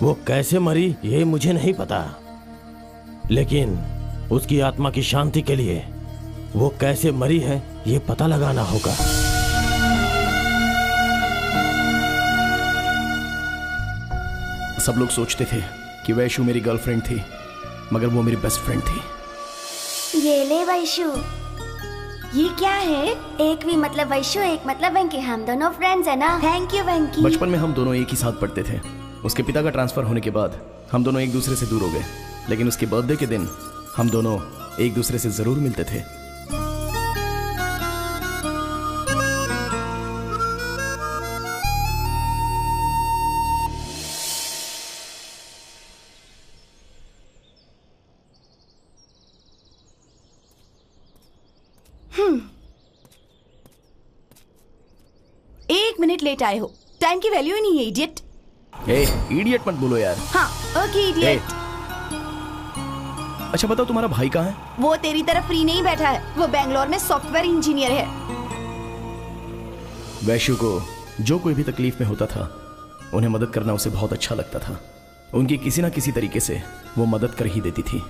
वो कैसे मरी ये मुझे नहीं पता, लेकिन उसकी आत्मा की शांति के लिए वो कैसे मरी है ये पता लगाना होगा। सब लोग सोचते थे कि वैशु मेरी गर्लफ्रेंड थी, मगर वो मेरी बेस्ट फ्रेंड थी। ये ले वैशु, ये क्या है? एक भी मतलब वैशु, एक मतलब वेंकी, हम दोनों फ्रेंड्स है ना। थैंक यू वेंकी। बचपन में हम दोनों एक ही साथ पढ़ते थे। उसके पिता का ट्रांसफर होने के बाद हम दोनों एक दूसरे से दूर हो गए, लेकिन उसके बर्थडे के दिन हम दोनों एक दूसरे से जरूर मिलते थे। एक मिनट लेट आए हो, टाइम की वैल्यू ही नहीं है इडियट। इडियट मत बोलो यार। हाँ ओके इडियट। अच्छा बताओ, तुम्हारा भाई कहाँ है? वो तेरी तरफ फ्री नहीं बैठा है, वो बेंगलोर में सॉफ्टवेयर इंजीनियर है। वैशु को जो कोई भी तकलीफ में होता था, उन्हें मदद करना उसे बहुत अच्छा लगता था। उनकी किसी ना किसी तरीके से वो मदद कर ही देती थी।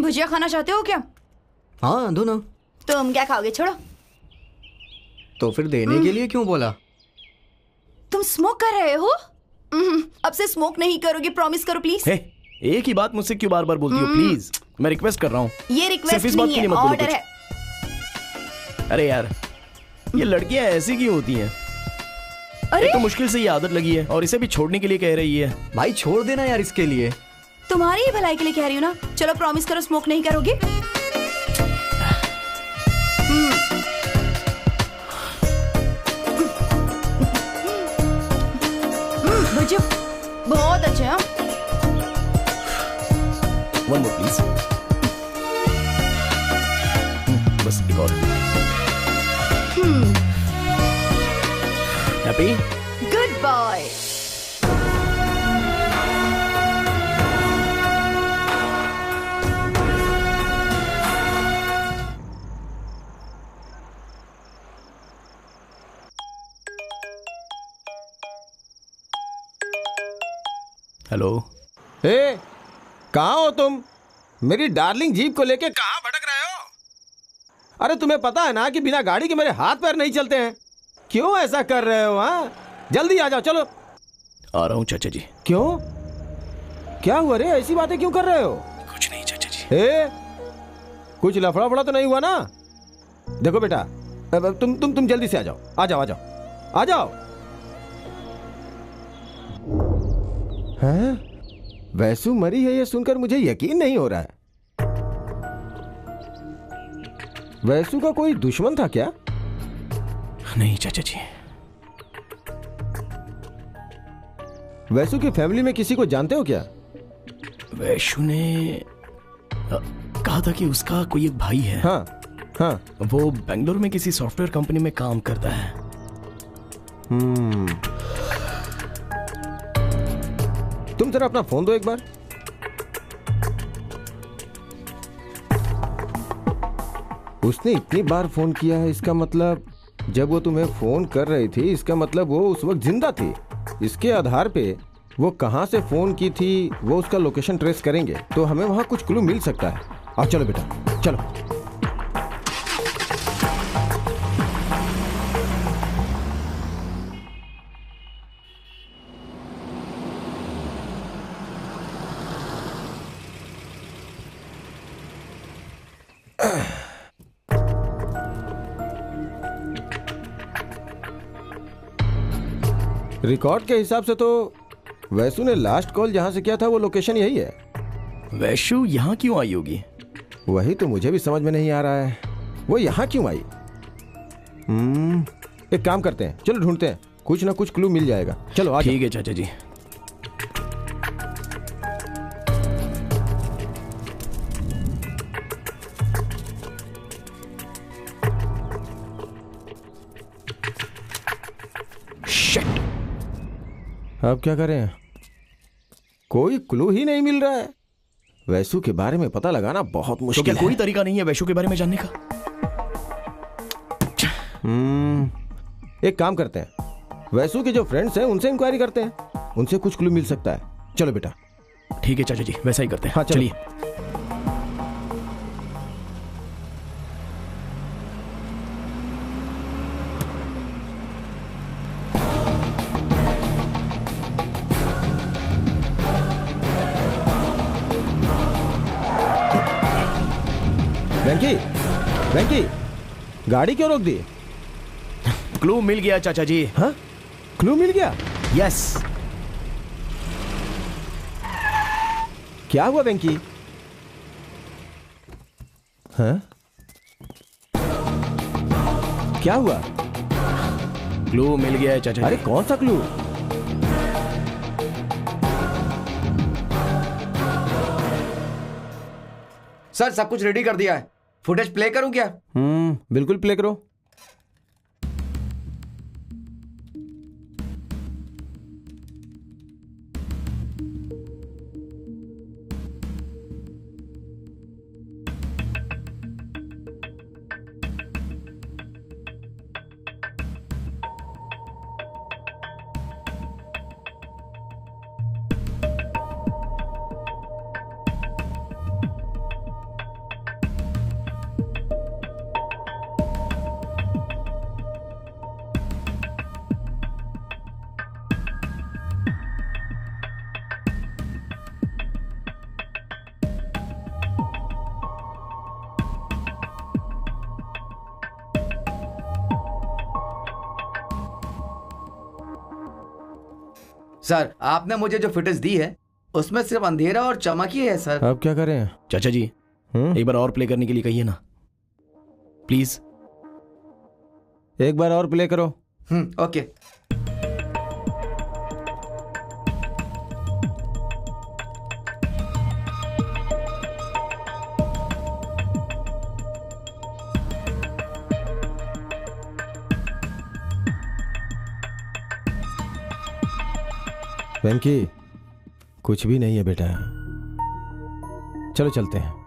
भुजिया खाना चाहते हो क्या? हाँ दो ना। तुम क्या खाओगे? छोड़ो। तो फिर देने के लिए क्यों बोला? तुम स्मोक कर रहे हो? अब से स्मोक नहीं करोगे, प्रॉमिस करो प्लीज। एक ही बात मुझसे क्यों बार बार बोलती हो? प्लीज, मैं रिक्वेस्ट कर रहा हूँ। ये रिक्वेस्ट नहीं है, ऑर्डर है। अरे यार, ये लड़कियां ऐसी क्यों होती हैं? अरे तो मुश्किल से ये आदत लगी है और इसे भी छोड़ने के लिए कह रही है। भाई छोड़ देना यार इसके लिए। तुम्हारी ही भलाई के लिए कह रही हूँ ना। चलो प्रॉमिस करो, स्मोक नहीं करोगे। मुझे बहुत अच्छे हैं। One more please. बस एक और। हैप्पी? Good boy. हेलो। ए, कहाँ हो तुम? मेरी डार्लिंग जीप को लेके कहाँ भटक रहे हो? अरे तुम्हें पता है ना कि बिना गाड़ी के मेरे हाथ पैर नहीं चलते हैं। क्यों ऐसा कर रहे हो? हाँ, जल्दी आ जाओ। चलो आ रहा हूँ चाचा जी। क्यों? क्या हुआ रे? ऐसी बातें क्यों कर रहे हो? कुछ नहीं चाचा जी। कुछ लफड़ा फड़ा तो नहीं हुआ ना? देखो बेटा, तुम जल्दी से आ जाओ। आ जाओ, आ जाओ, आ जाओ। हैं? वैसु मरी है ये सुनकर मुझे यकीन नहीं हो रहा है। वैसु का कोई दुश्मन था क्या? नहीं चाचा जी। वैसु की फैमिली में किसी को जानते हो क्या? वैशु ने कहा था कि उसका कोई एक भाई है। हाँ हाँ, वो बेंगलोर में किसी सॉफ्टवेयर कंपनी में काम करता है। तुम जरा अपना फोन दो एक बार। उसने इतनी बार फोन किया है, इसका मतलब जब वो तुम्हें फोन कर रही थी, इसका मतलब वो उस वक्त जिंदा थी। इसके आधार पे वो कहां से फोन की थी, वो उसका लोकेशन ट्रेस करेंगे तो हमें वहां कुछ क्लू मिल सकता है। आओ चलो बेटा, चलो। रिकॉर्ड के हिसाब से तो वैसु ने लास्ट कॉल जहां से किया था वो लोकेशन यही है। वैशु यहाँ क्यों आई होगी? वही तो मुझे भी समझ में नहीं आ रहा है, वो यहाँ क्यों आई। एक काम करते हैं, चलो ढूंढते हैं, कुछ ना कुछ क्लू मिल जाएगा। चलो आ जाओ। ठीक है चाचा जी। अब क्या करें, कोई क्लू ही नहीं मिल रहा है। वैसु के बारे में पता लगाना बहुत मुश्किल तो क्या है। कोई तरीका नहीं है वैशु के बारे में जानने का? एक काम करते हैं, वैसु के जो फ्रेंड्स हैं उनसे इंक्वायरी करते हैं, उनसे कुछ क्लू मिल सकता है। चलो बेटा। ठीक है चाचा जी, वैसा ही करते हैं। हाँ चलिए। वेंकी, वेंकी, गाड़ी क्यों रोक दी? क्लू मिल गया चाचा जी। हाँ, क्लू मिल गया? यस। क्या हुआ वेंकी? हाँ? क्या हुआ? क्लू मिल गया है चाचा जी। अरे कौन सा क्लू? सर सब कुछ रेडी कर दिया है, फुटेज प्ले करूं क्या? बिल्कुल प्ले करो। सर आपने मुझे जो फुटेज दी है उसमें सिर्फ अंधेरा और चमक ही है सर। अब क्या करें? चाचा जी एक बार और प्ले करने के लिए कहिए ना प्लीज। एक बार और प्ले करो। ओके। वेंकी, कुछ भी नहीं है बेटा, चलो चलते हैं।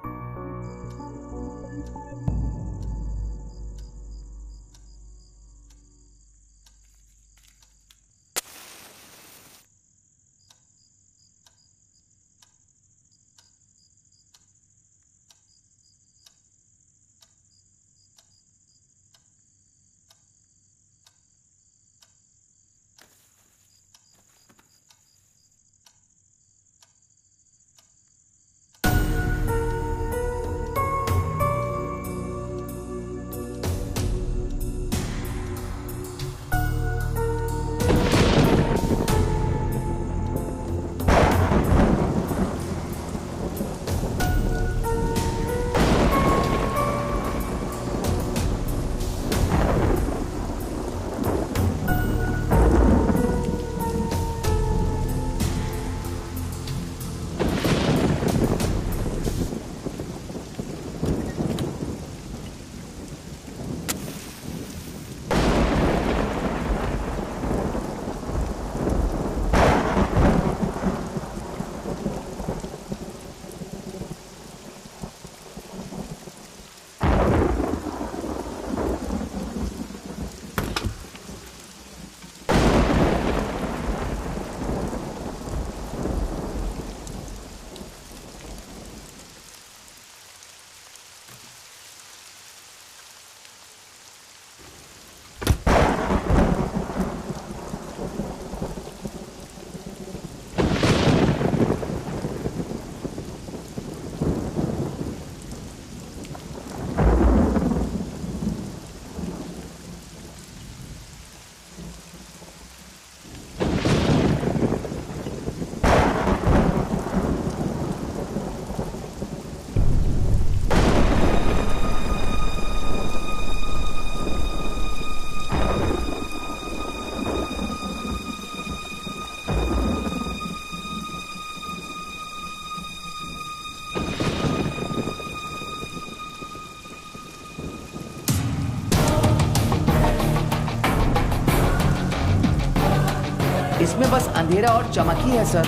इसमें बस अंधेरा और चमक ही है सर।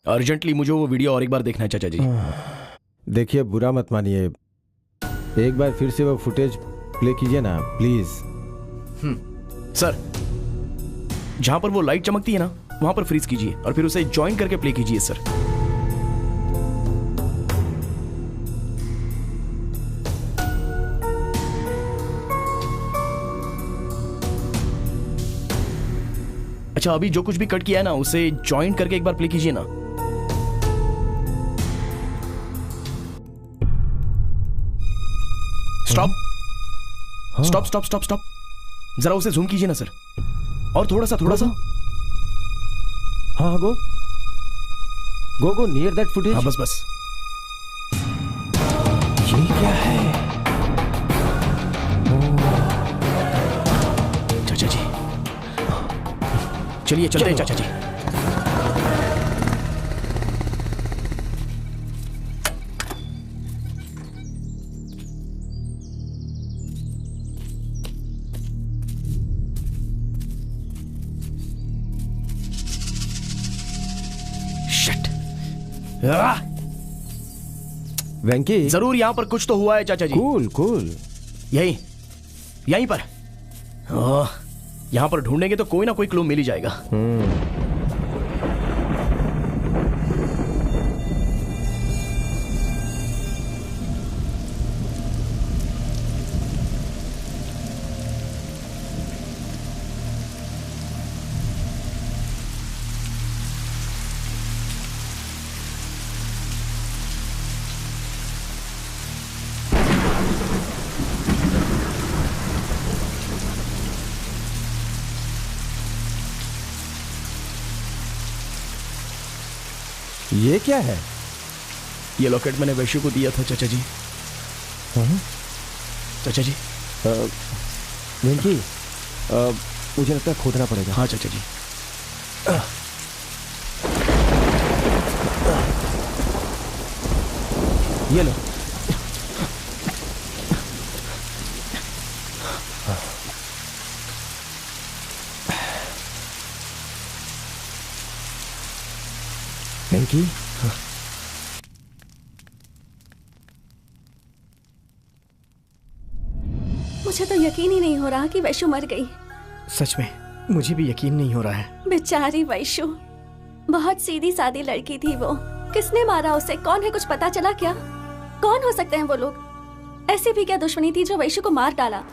अर्जेंटली मुझे वो वीडियो और एक बार देखना है चाचा जी। देखिए, बुरा मत मानिए, एक बार फिर से वो फुटेज प्ले कीजिए ना प्लीज। सर, जहां पर वो लाइट चमकती है ना, वहां पर फ्रीज कीजिए और फिर उसे ज्वाइन करके प्ले कीजिए सर। अच्छा, अभी जो कुछ भी कट किया है ना, उसे ज्वाइन करके एक बार प्ले कीजिए ना। Stop stop stop stop stop, जरा उसे जूम कीजिए ना सर, और थोड़ा सा हाँ, गो गो गो नियर दैट फुटेज। हाँ, बस बस। ये क्या है? चाचा जी, चलिए चलते हैं चाचा जी। वेंकी, जरूर यहां पर कुछ तो हुआ है चाचा जी। कूल कूल, यहीं पर यहां पर ढूंढेंगे तो कोई ना कोई क्लू मिल ही जाएगा। ये क्या है? ये लॉकेट मैंने वैश्य को दिया था चाचा जी। चाचा जी, वेंकी, मुझे लगता है खोदना पड़ेगा। हाँ चाचा जी। ये लो। वेंकी, मुझे तो यकीन ही नहीं हो रहा कि वैशु मर गई। सच में मुझे भी यकीन नहीं हो रहा है। बेचारी वैशु, बहुत सीधी सादी लड़की थी वो। किसने मारा उसे? कौन है? कुछ पता चला क्या? कौन हो सकते हैं वो लोग? ऐसी भी क्या दुश्मनी थी जो वैशु को मार डाला?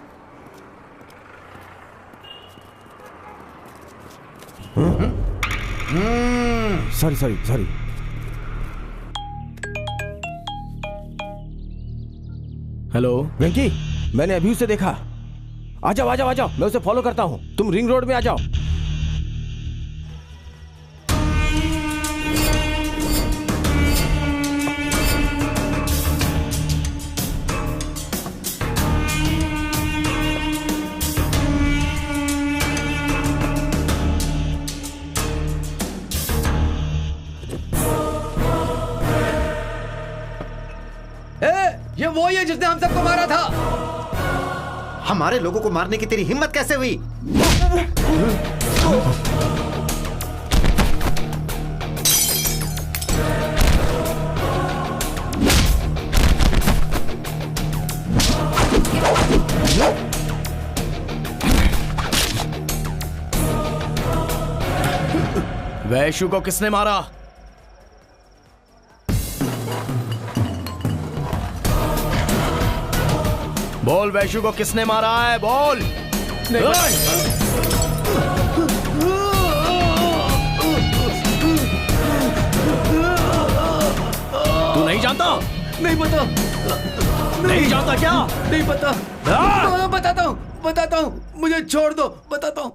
Sorry sorry sorry. हेलो वेंकी, मैंने अभी उसे देखा। आ जाओ आ जाओ आ जाओ, मैं उसे फॉलो करता हूं। तुम रिंग रोड में आ जाओ। ये वही है जिसने हम सबको मारा था। हमारे लोगों को मारने की तेरी हिम्मत कैसे हुई? वैशु को किसने मारा? बोल, वैशु को किसने मारा है? बोल। तू नहीं जानता? नहीं पता। नहीं जानता क्या? नहीं पता। बताता हूँ, मुझे छोड़ दो, बताता हूँ।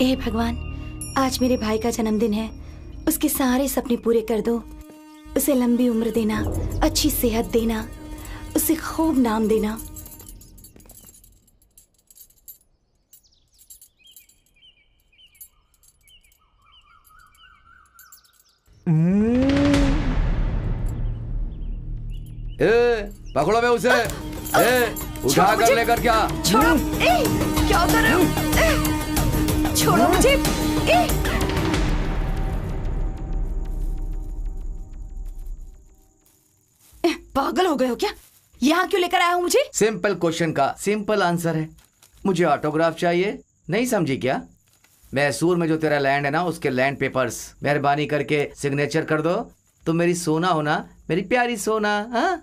ए भगवान, आज मेरे भाई का जन्मदिन है, उसके सारे सपने पूरे कर दो। उसे लंबी उम्र देना, अच्छी सेहत देना, उसे खूब नाम देना। पकड़ो बे उसे। उठा कर लेकर क्या? छोड़ो। क्या कर रहे हो? छोड़ो मुझे। पागल हो गए हो क्या? यहाँ क्यों लेकर आया हूँ मुझे? सिंपल क्वेश्चन का सिंपल आंसर है। मुझे ऑटोग्राफ चाहिए, नहीं समझी क्या? मैसूर में जो तेरा लैंड है ना, उसके लैंड पेपर्स मेहरबानी करके सिग्नेचर कर दो। तुम मेरी सोना होना, मेरी प्यारी सोना। हाँ,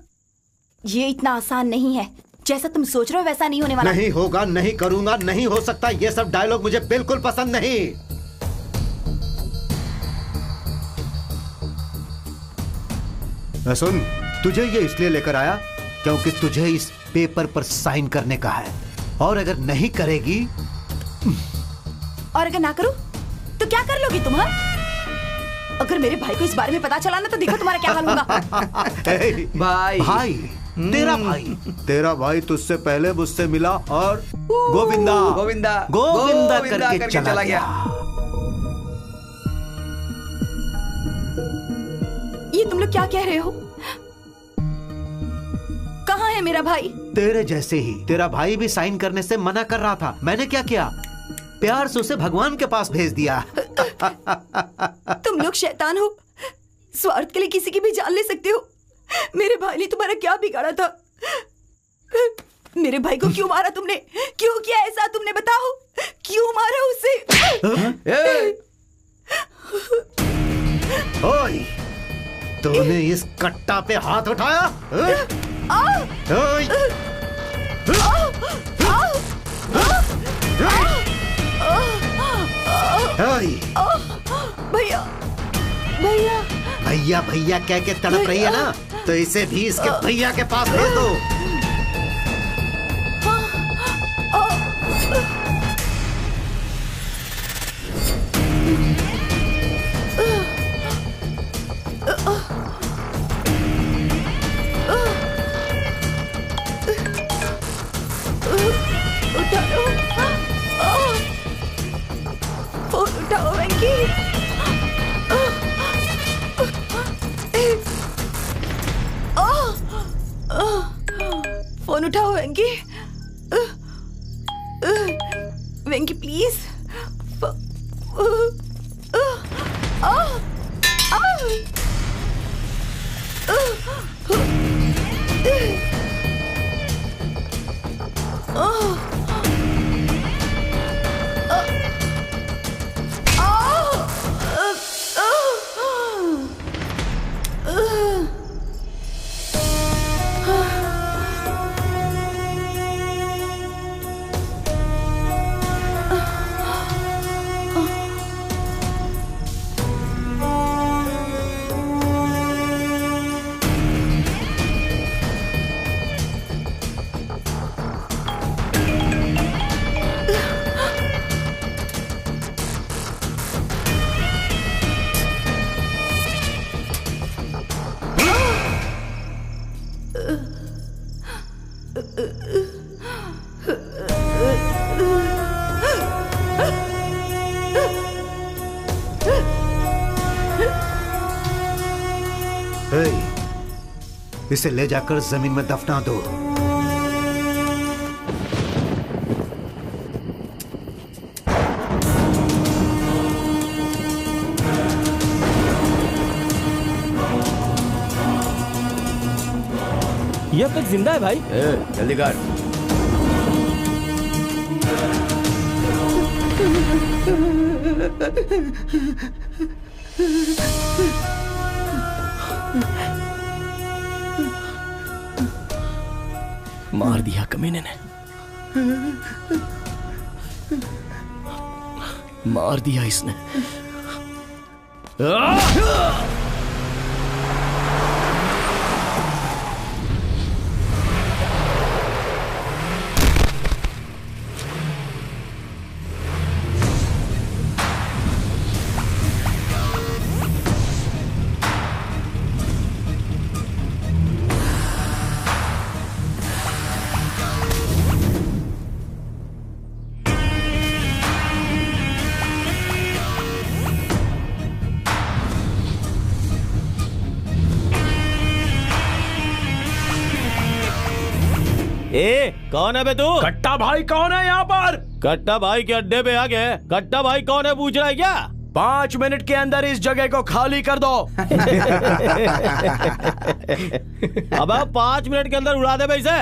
ये इतना आसान नहीं है। जैसा तुम सोच रहे हो वैसा नहीं होने वाला। नहीं होगा, नहीं करूंगा, नहीं हो सकता। ये सब डायलॉग मुझे बिल्कुल पसंद नहीं। सुन, तुझे ये इसलिए लेकर आया क्योंकि तुझे इस पेपर पर साइन करने का है, और अगर नहीं करेगी और अगर ना करूं तो क्या कर लोगी तुम? हाँ? अगर मेरे भाई को इस बारे में पता चला ना तो देखो तुम्हारा क्या हाल होगा। भाई भाई, तेरा भाई तुझसे पहले मुझसे मिला और गोविंदा गोविंदा गोविंदा करके चला गया। ये तुम लोग क्या कह रहे हो? कहाँ है मेरा भाई? तेरे जैसे ही तेरा भाई भी साइन करने से मना कर रहा था। मैंने क्या किया? प्यार से उसे भगवान के पास भेज दिया। तुम लोग शैतान हो। स्वार्थ के लिए किसी की भी जान ले सकते हो। मेरे भाई ने तुम्हारा क्या बिगाड़ा था? मेरे भाई को क्यों मारा तुमने? क्यों किया ऐसा तुमने? बताओ, क्यों मारा उसे? ओए, तूने इस कट्टा पे हाथ उठाया? भैया भैया भैया भैया कह के तड़प रही है ना, तो इसे भी इसके भैया के पास भेज दो। फोन उठाओ वेंकी। फोन उठाओ वेंकी। वेंकी प्लीज। इसे ले जाकर जमीन में दफना दो। ये अब तक जिंदा है भाई। जल्दी कर। मार दिया कमीने ने, मार दिया इसने। ए कौन है बे तू? कट्टा भाई कौन है यहाँ पर? कट्टा भाई के अड्डे पे आ गए। कट्टा भाई कौन है पूछ रहा है क्या? 5 मिनट के अंदर इस जगह को खाली कर दो। अब 5 मिनट के अंदर उड़ा दे भाई इसे।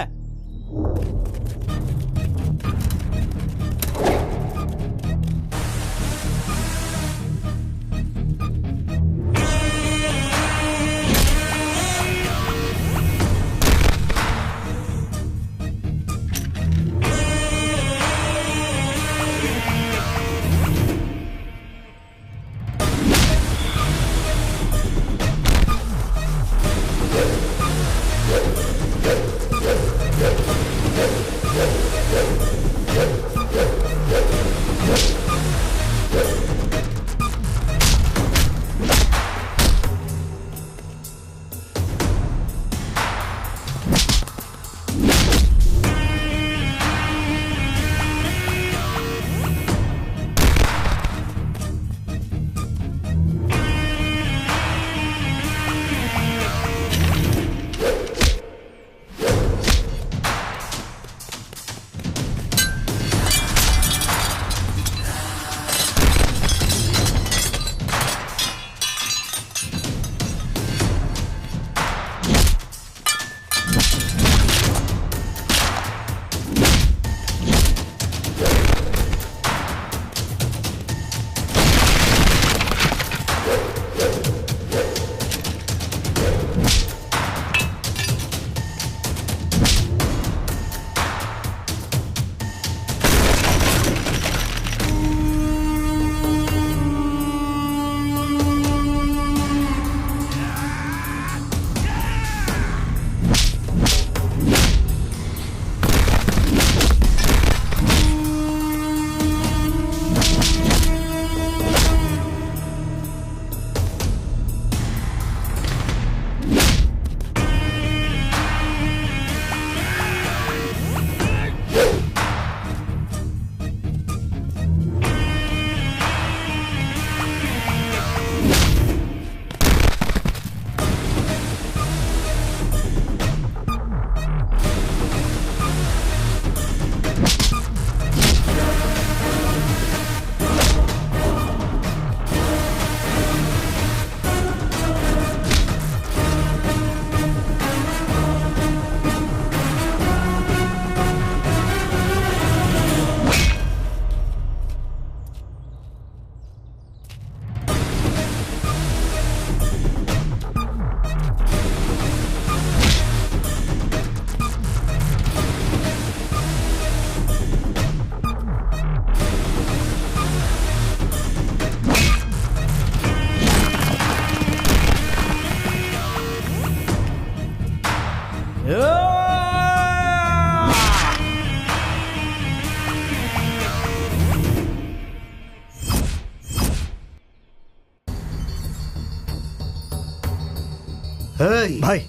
भाई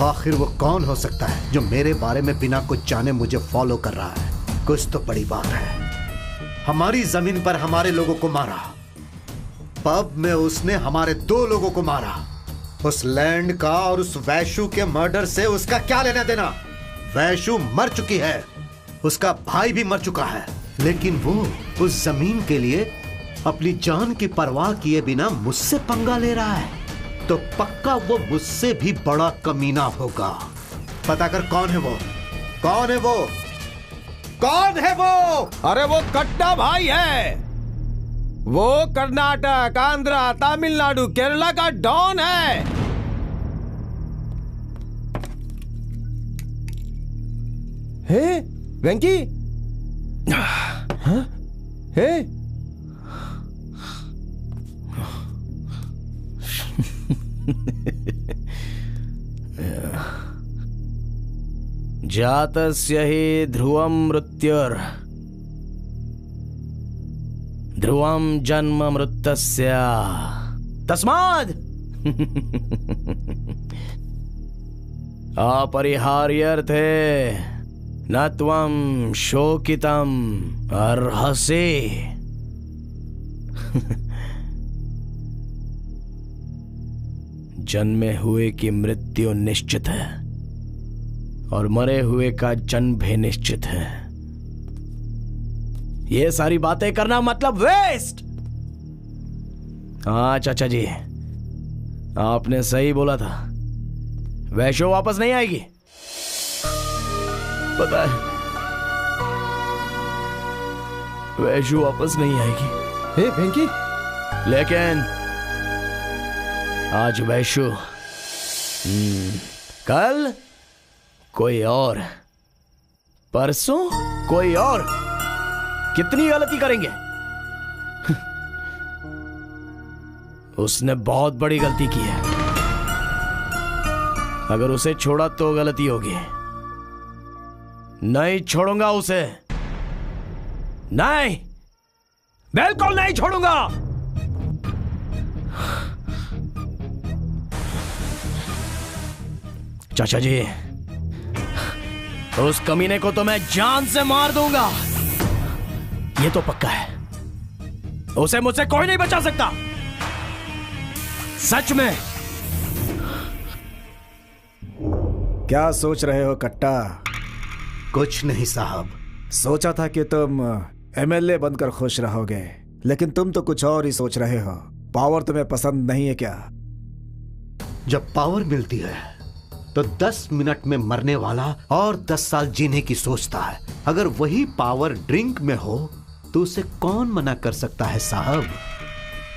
आखिर वो कौन हो सकता है जो मेरे बारे में बिना कुछ जाने मुझे फॉलो कर रहा है? कुछ तो बड़ी बात है। हमारी जमीन पर हमारे लोगों को मारा, पब में उसने हमारे 2 लोगों को मारा। उस लैंड का और उस वैशु के मर्डर से उसका क्या लेना देना? वैशु मर चुकी है, उसका भाई भी मर चुका है, लेकिन वो उस जमीन के लिए अपनी जान की परवाह किए बिना मुझसे पंगा ले रहा है, तो पक्का वो मुझसे भी बड़ा कमीना होगा। पता कर कौन है वो, कौन है वो, कौन है वो? अरे वो कट्टा भाई है। वो कर्नाटक, आंध्रा, तमिलनाडु, केरला का डॉन है। हे वेंकी, हाँ? हे जातस्य हि ध्रुवं मृत्युर ध्रुवं जन्म मृतस्य तस्माद् अपरिहार्यर्थे न त्वं शोकितम् अर्हसि। जन्मे हुए की मृत्यु निश्चित है, और मरे हुए का जन्म भी निश्चित है। ये सारी बातें करना मतलब वेस्ट। हाँ चाचा जी, आपने सही बोला था, वैशो वापस नहीं आएगी। पता है, वैशो वापस नहीं आएगी। हे वेंकी, लेकिन आज वैशु, कल कोई और, परसों कोई और। कितनी गलती करेंगे? उसने बहुत बड़ी गलती की है। अगर उसे छोड़ा तो गलती होगी। नहीं छोड़ूंगा उसे, नहीं, बिल्कुल नहीं छोड़ूंगा। चाचा जी, उस कमीने को तो मैं जान से मार दूंगा, ये तो पक्का है। उसे मुझसे कोई नहीं बचा सकता, सच में। क्या सोच रहे हो कट्टा? कुछ नहीं साहब। सोचा था कि तुम एमएलए बनकर खुश रहोगे, लेकिन तुम तो कुछ और ही सोच रहे हो। पावर तुम्हें पसंद नहीं है क्या? जब पावर मिलती है तो 10 मिनट में मरने वाला और 10 साल जीने की सोचता है। अगर वही पावर ड्रिंक में हो तो उसे कौन मना कर सकता है साहब?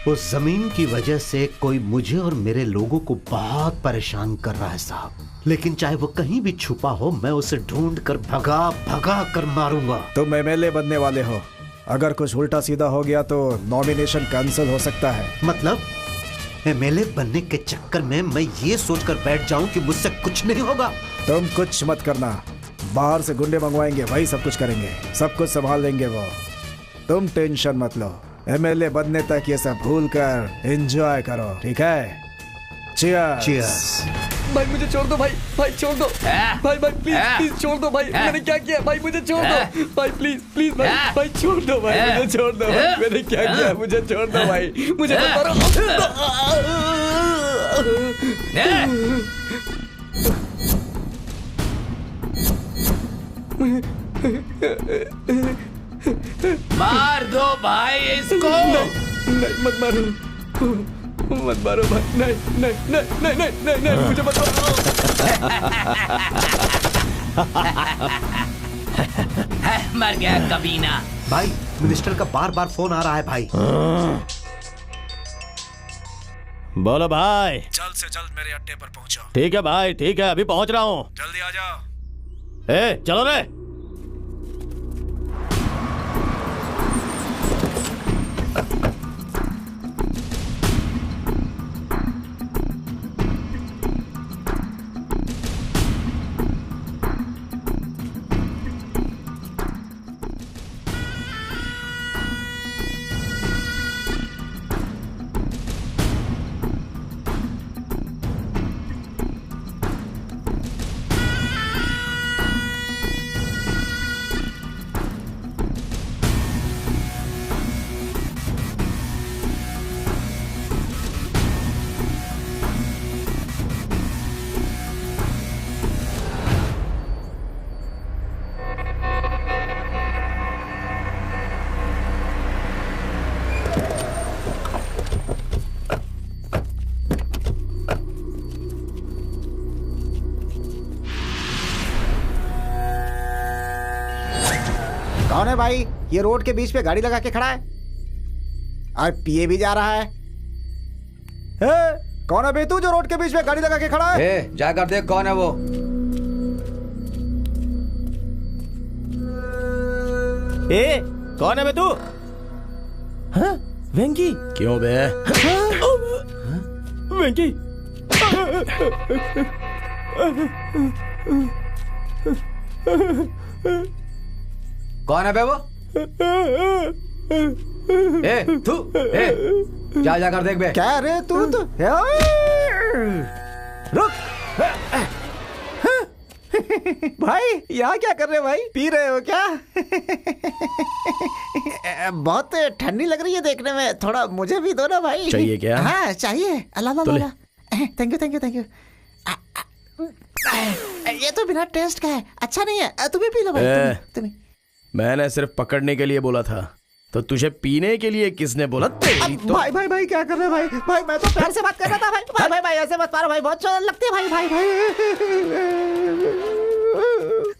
उस जमीन की वजह से कोई मुझे और मेरे लोगों को बहुत परेशान कर रहा है साहब, लेकिन चाहे वो कहीं भी छुपा हो, मैं उसे ढूंढ कर भगा भगा कर मारूंगा। तुम एमएलए बनने वाले हो, अगर कुछ उल्टा सीधा हो गया तो नॉमिनेशन कैंसिल हो सकता है। मतलब एमएलए बनने के चक्कर में मैं ये सोचकर बैठ जाऊं कि मुझसे कुछ नहीं होगा? तुम कुछ मत करना, बाहर से गुंडे मंगवाएंगे, वही सब कुछ करेंगे, सब कुछ संभाल लेंगे वो। तुम टेंशन मत लो, एमएलए बनने तक ये सब भूल कर एंजॉय करो, ठीक है? चीयर्स। चीयर्स। भाई मुझे छोड़ दो, भाई भाई छोड़ दो, भाई भाई प्लीज प्लीज छोड़ दो भाई। मैंने क्या किया भाई? मुझे छोड़ दो भाई, प्लीज प्लीज भाई भाई छोड़ दो भाई, मुझे छोड़ दो भाई। मैंने क्या किया? मुझे छोड़ दो भाई, मुझे मत मारो। मार दो भाई इसको। नहीं मत मारो, मत मारो भाई। नहीं नहीं नहीं नहीं नहीं नहीं नहीं, मुझे मत मारो। मर गया कमीना। भाई मिनिस्टर का बार बार फोन आ रहा है भाई। बोलो भाई। जल्द से जल्द मेरे अड्डे पर पहुंचो। ठीक है भाई, ठीक है, अभी पहुंच रहा हूँ। जल्दी आ जाओ। चलो रे। कौन है भाई? ये रोड के बीच पे गाड़ी लगा के खड़ा है और पिए भी जा रहा है। कौन है बे तू जो रोड के बीच में गाड़ी लगा के खड़ा है? जाकर देख कौन है वो। कौन है बे तू? हाँ? वेंकी। क्यों बे? वेंकी। कौन है बे वो? तू जाकर देख बे। क्या रे तू तो रुक। भाई यहाँ क्या कर रहे हो भाई? पी रहे हो क्या? बहुत ठंडी लग रही है देखने में, थोड़ा मुझे भी दो ना भाई। चाहिए क्या? हाँ चाहिए। Allah Allah. Thank you thank you thank you. ये तो बिना टेस्ट का है, अच्छा नहीं है। तुम्हें पी लो भाई। तुम्हें मैंने सिर्फ पकड़ने के लिए बोला था, तो तुझे पीने के लिए किसने बोला? तेरी तो भाई भाई भाई क्या कर रहे हैं भाई? भाई मैं तो प्यार से बात कर रहा था भाई। भाई भाई भाई ऐसे मत मारो भाई, बहुत चोट लगती है भाई। भाई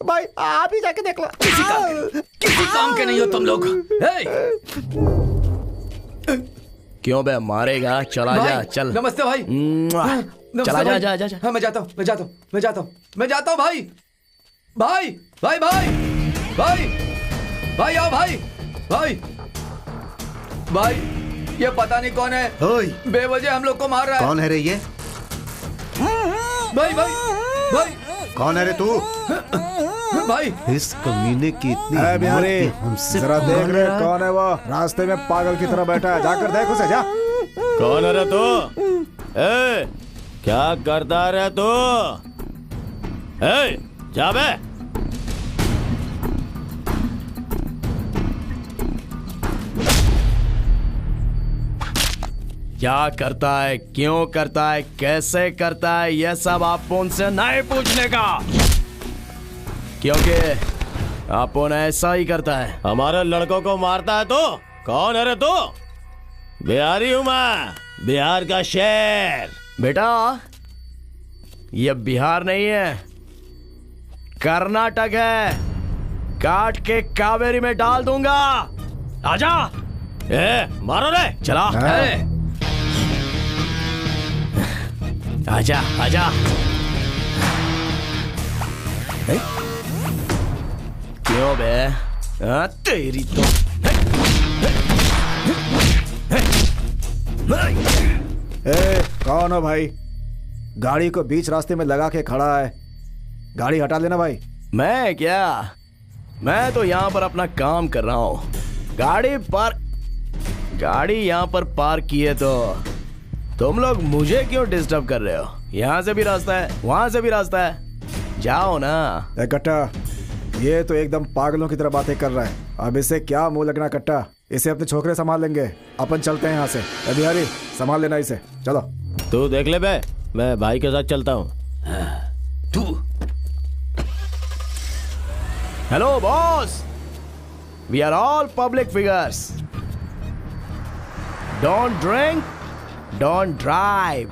भाई आप ही जाके देख लो। किसी काम के नहीं हो तुम लोग। क्यों बे मारेगा? चला जा, चल। नमस्ते भाई। चला जा जा जा। हाँ मैं जाता हूँ भाई। भाई भाई भाई भाई भाई आओ भाई। भाई ये पता नहीं कौन है, बेवजह हम लोग को मार रहा है। कौन है रे ये? भाई भाई भाई कौन है रे तू? भाई इस कमीने की इतनी बिहारी, हमसे जरा देख रहे कौन है वो रास्ते में पागल की तरह बैठा है, जाकर देख उसे जा। कौन है रे तू? क्या करता रे तू? जा बे। क्या करता है, क्यों करता है, कैसे करता है, यह सब आप उनसे नहीं पूछने का, क्योंकि आप ऐसा ही करता है। हमारे लड़कों को मारता है तो? कौन है रे तू? बिहारी हूं मैं, बिहार का शेर। बेटा यह बिहार नहीं है, कर्नाटक है। काट के कावेरी में डाल दूंगा। आजा। मारो रे। चला। आजा आजा। क्यों बे? तेरी तो कौन हो भाई? गाड़ी को बीच रास्ते में लगा के खड़ा है, गाड़ी हटा लेना भाई। मैं क्या, मैं तो यहाँ पर अपना काम कर रहा हूँ। गाड़ी यहाँ पर पार्क की है तो तुम लोग मुझे क्यों डिस्टर्ब कर रहे हो? यहाँ से भी रास्ता है, वहां से भी रास्ता है, जाओ ना। कट्टा, ये तो एकदम पागलों की तरह बातें कर रहा है। अब इसे क्या मुंह लगना कट्टा, इसे अपने छोकरे संभाल लेंगे, अपन चलते हैं यहाँ से। बिहारी संभाल लेना इसे, चलो। तू देख ले बे, मैं भाई के साथ चलता हूँ। तू hello boss, we are all public figures. Don't drink, don't drive.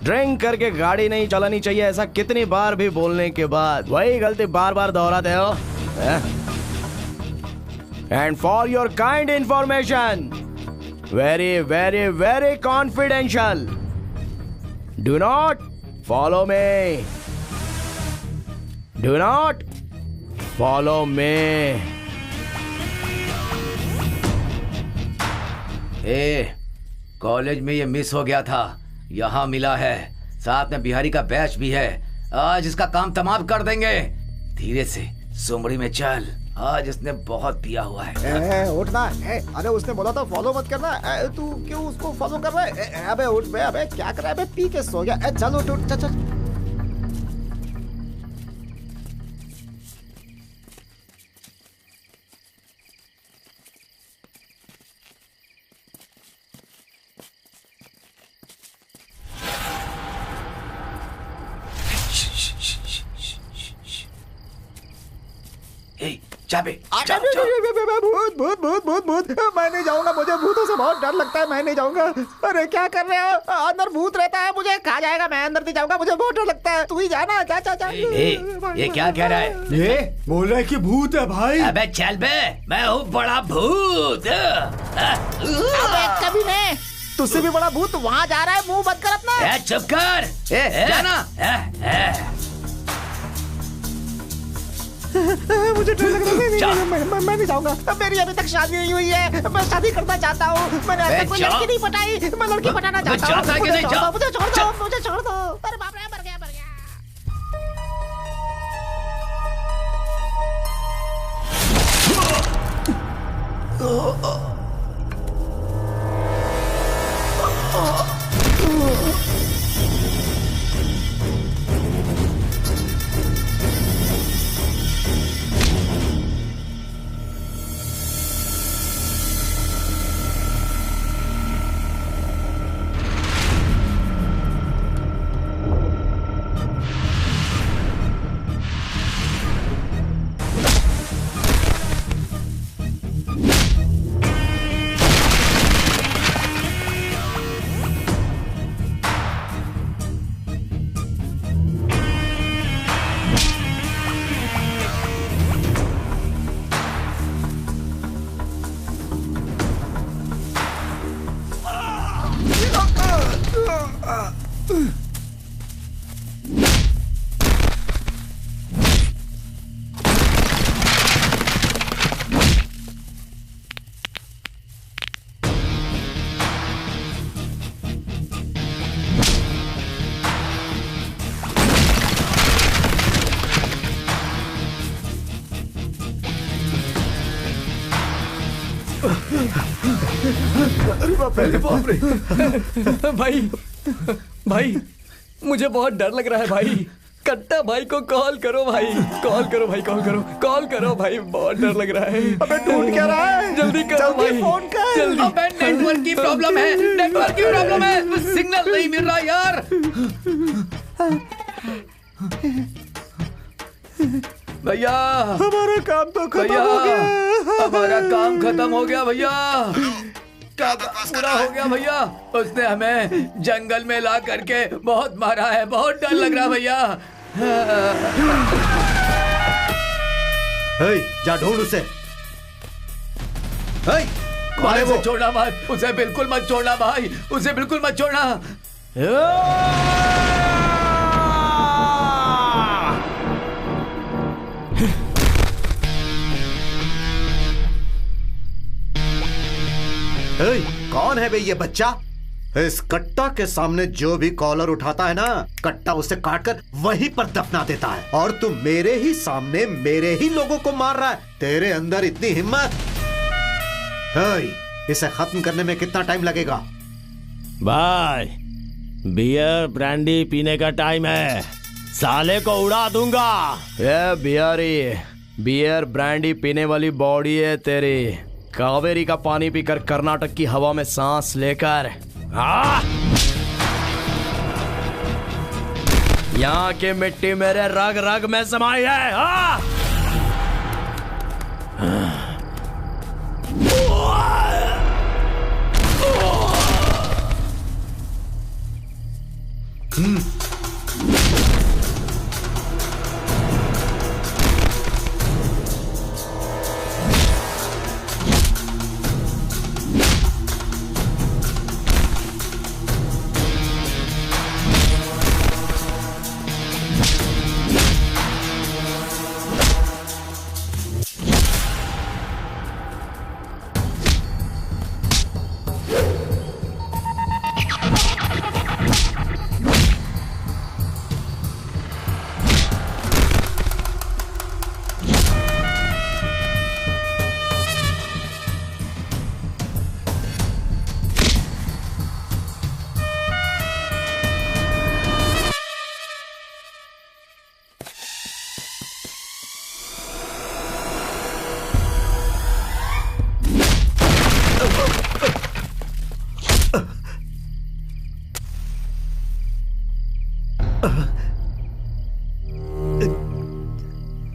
Drink करके गाड़ी नहीं चलानी चाहिए, ऐसा कितनी बार भी बोलने के बाद वही गलती बार बार दोहराते हो। And for your kind information, very very very confidential, do not follow me, do not follow me. College में ये मिस हो गया था, यहाँ मिला है, साथ में बिहारी का बैच भी है। आज इसका काम तमाम कर देंगे। धीरे से सुमड़ी में चल, आज इसने बहुत पिया हुआ है। उठना। अरे उसने बोला था फॉलो मत करना, तू क्यों उसको फॉलो कर रहा है? अबे उठ बे, अबे क्या कर रहा है? पी के सो गया। चल उठ उठ, चल। भूत भूत भूत भूत भूत, मैं नहीं जाऊंगा, मुझे भूतों से बहुत डर लगता है, मैं नहीं जाऊंगा। अरे क्या कर रहे हो? अंदर भूत रहता है, मुझे खा जाएगा, मैं अंदर नहीं जाऊंगा, मुझे बहुत डर लगता है। तू ही जाना। जा। ये क्या कह रहा है? ये बोल रहा है कि भूत है भाई। अबे चल बे, मैं हूँ बड़ा भूत। अबे कभी नहीं, तुझसे भी बड़ा भूत वहाँ जा रहा है, मुंह बंद कर अपना। चुप कर, जाना। मुझे डर लग रहा है, मैं नहीं जाऊंगा। मेरी अभी तक शादी नहीं हुई है, मैं शादी करना चाहता हूँ। मैंने आज तक कोई लड़की नहीं पटाई, मैं लड़की पटाना चाहता हूँ। मुझे छोड़ दो। अरे बाप रे, मर गया। बाप रे। भाई भाई मुझे बहुत डर लग रहा है भाई। कट्टा भाई को कॉल करो भाई, कॉल करो भाई, कॉल करो भाई, बहुत डर लग रहा है। अबे ढूंढ क्या रहा है? जल्दी करो भाई, फोन कर। जल्दी। अबे नेटवर्क की प्रॉब्लम है, नेटवर्क की प्रॉब्लम है, सिग्नल नहीं मिल रहा यार। भैया हमारा काम तो खत्म हो गया। हमारा काम खत्म हो गया भैया, पूरा हो गया भैया। उसने हमें जंगल में ला करके बहुत मारा है, बहुत डर लग रहा भैया। जा ढूंढ उसे। भाई उसे छोड़ना मत, उसे बिल्कुल मत छोड़ना भाई, उसे बिल्कुल मत छोड़ना। कौन है बे ये बच्चा? इस कट्टा के सामने जो भी कॉलर उठाता है ना, कट्टा उसे काटकर वहीं पर दफना देता है। और तू मेरे ही सामने मेरे ही लोगों को मार रहा है। तेरे अंदर इतनी हिम्मत? इसे खत्म करने में कितना टाइम लगेगा? भाई बियर ब्रांडी पीने का टाइम है, साले को उड़ा दूंगा। ये बिहारी बियर ब्रांडी पीने वाली बॉडी है तेरी। कावेरी का पानी पीकर कर्नाटक की हवा में सांस लेकर यहाँ की मिट्टी मेरे रग रग में समाई है।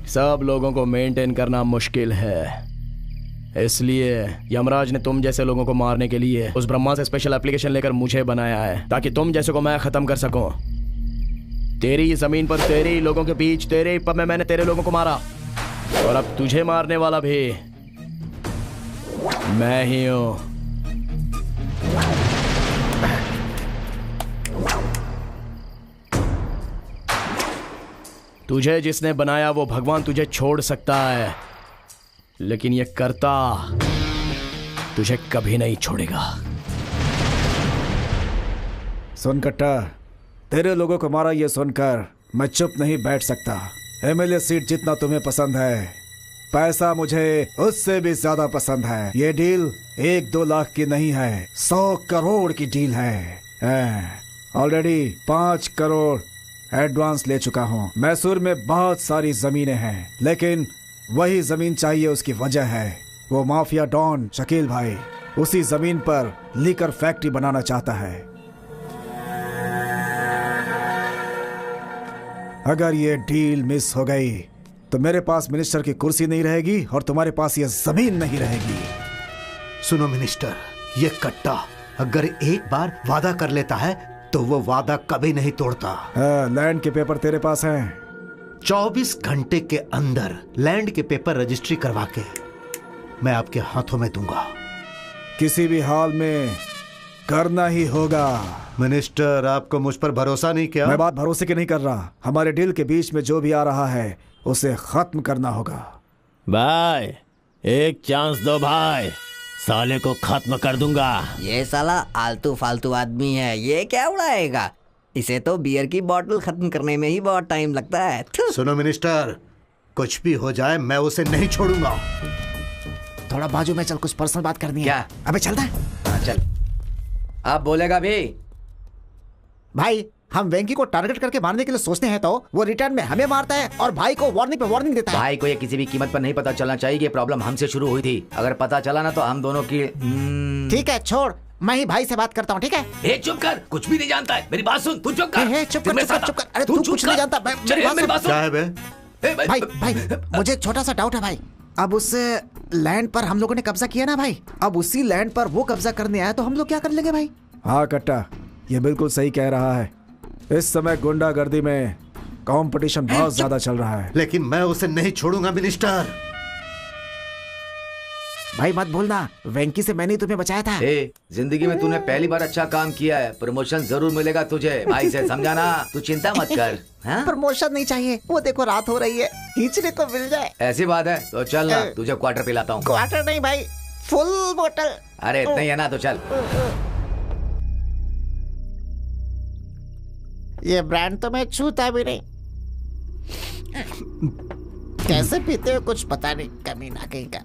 सब लोगों को मेंटेन करना मुश्किल है, इसलिए यमराज ने तुम जैसे लोगों को मारने के लिए उस ब्रह्मा से स्पेशल एप्लीकेशन लेकर मुझे बनाया है, ताकि तुम जैसे को मैं खत्म कर सकूं। तेरी जमीन पर तेरे ही लोगों के बीच तेरे ही पब में मैंने तेरे लोगों को मारा, और अब तुझे मारने वाला भी मैं ही हूं। तुझे जिसने बनाया वो भगवान तुझे छोड़ सकता है, लेकिन ये करता तुझे कभी नहीं छोड़ेगा। सुन कट्टा, तेरे लोगों को मारा ये सुनकर मैं चुप नहीं बैठ सकता। एमएलए सीट जितना तुम्हें पसंद है, पैसा मुझे उससे भी ज्यादा पसंद है। ये डील 1-2 लाख की नहीं है, 100 करोड़ की डील है। ऑलरेडी 5 करोड़ एडवांस ले चुका हूँ। मैसूर में बहुत सारी जमीनें हैं, लेकिन वही जमीन चाहिए, उसकी वजह है वो माफिया डॉन शकील भाई उसी जमीन पर लीकर फैक्ट्री बनाना चाहता है। अगर ये डील मिस हो गई तो मेरे पास मिनिस्टर की कुर्सी नहीं रहेगी और तुम्हारे पास ये जमीन नहीं रहेगी। सुनो मिनिस्टर, ये कट्टा अगर एक बार वादा कर लेता है तो वो वादा कभी नहीं तोड़ता। लैंड के पेपर तेरे पास हैं? 24 घंटे के अंदर लैंड के पेपर रजिस्ट्री करवा के मैं आपके हाथों में दूंगा। किसी भी हाल में करना ही होगा। मिनिस्टर, आपको मुझ पर भरोसा नहीं किया? मैं बात भरोसे की नहीं कर रहा, हमारे डील के बीच में जो भी आ रहा है उसे खत्म करना होगा। भाई एक चांस दो भाई, साले को खत्म कर दूंगा। ये साला आलतू फालतू आदमी है, ये क्या उड़ाएगा? इसे तो बियर की बोतल खत्म करने में ही बहुत टाइम लगता है। सुनो मिनिस्टर, कुछ भी हो जाए मैं उसे नहीं छोड़ूंगा। थोड़ा बाजू में चल, कुछ पर्सनल बात करनी है। क्या? अबे चलता है। हाँ चल। आप बोलेगा भी। भाई हम वेंकी को टारगेट करके मारने के लिए सोचते हैं तो वो रिटर्न में हमें मारता है और भाई को वार्निंग पे वार्निंग देता है। भाई को ये किसी भी कीमत पर नहीं पता चलना चाहिए कि प्रॉब्लम हमसे शुरू हुई थी। अगर पता चला ना तो हम दोनों की ठीक है छोड़, मैं ही भाई से बात करता हूँ। ठीक है ए चुप कर, कुछ भी नहीं जानता है। मेरी बात सुन, तू चुप कर। चुप कर। अरे तू कुछ नहीं जानता। मेरी बात सुन। क्या है बे? भाई मुझे छोटा सा डाउट है भाई। अब उस लैंड पर हम लोगों ने कब्जा किया ना भाई, अब उसी लैंड पर वो कब्जा करने आया तो हम लोग क्या कर लेंगे भाई? हाँ कट्टा, ये बिल्कुल सही कह रहा है। इस समय गुंडागर्दी में कंपटीशन बहुत ज्यादा चल रहा है। लेकिन मैं उसे नहीं छोड़ूंगा मिनिस्टर। भाई मत भूलना, वेंकी से मैंने तुम्हें बचाया था। जिंदगी में तूने पहली बार अच्छा काम किया है, प्रमोशन जरूर मिलेगा तुझे। भाई से समझाना, तू चिंता मत कर। प्रमोशन नहीं चाहिए, वो देखो रात हो रही है, खींचने को मिल जाए। ऐसी बात है तो चल ना, तुझे क्वार्टर पिलाता हूँ। क्वार्टर नहीं भाई, फुल बोतल। अरे इतना ही है ना तो चल। ये ब्रांड तो मैं छूता भी नहीं। कैसे पीते हो कुछ पता नहीं, कमीना कहीं का।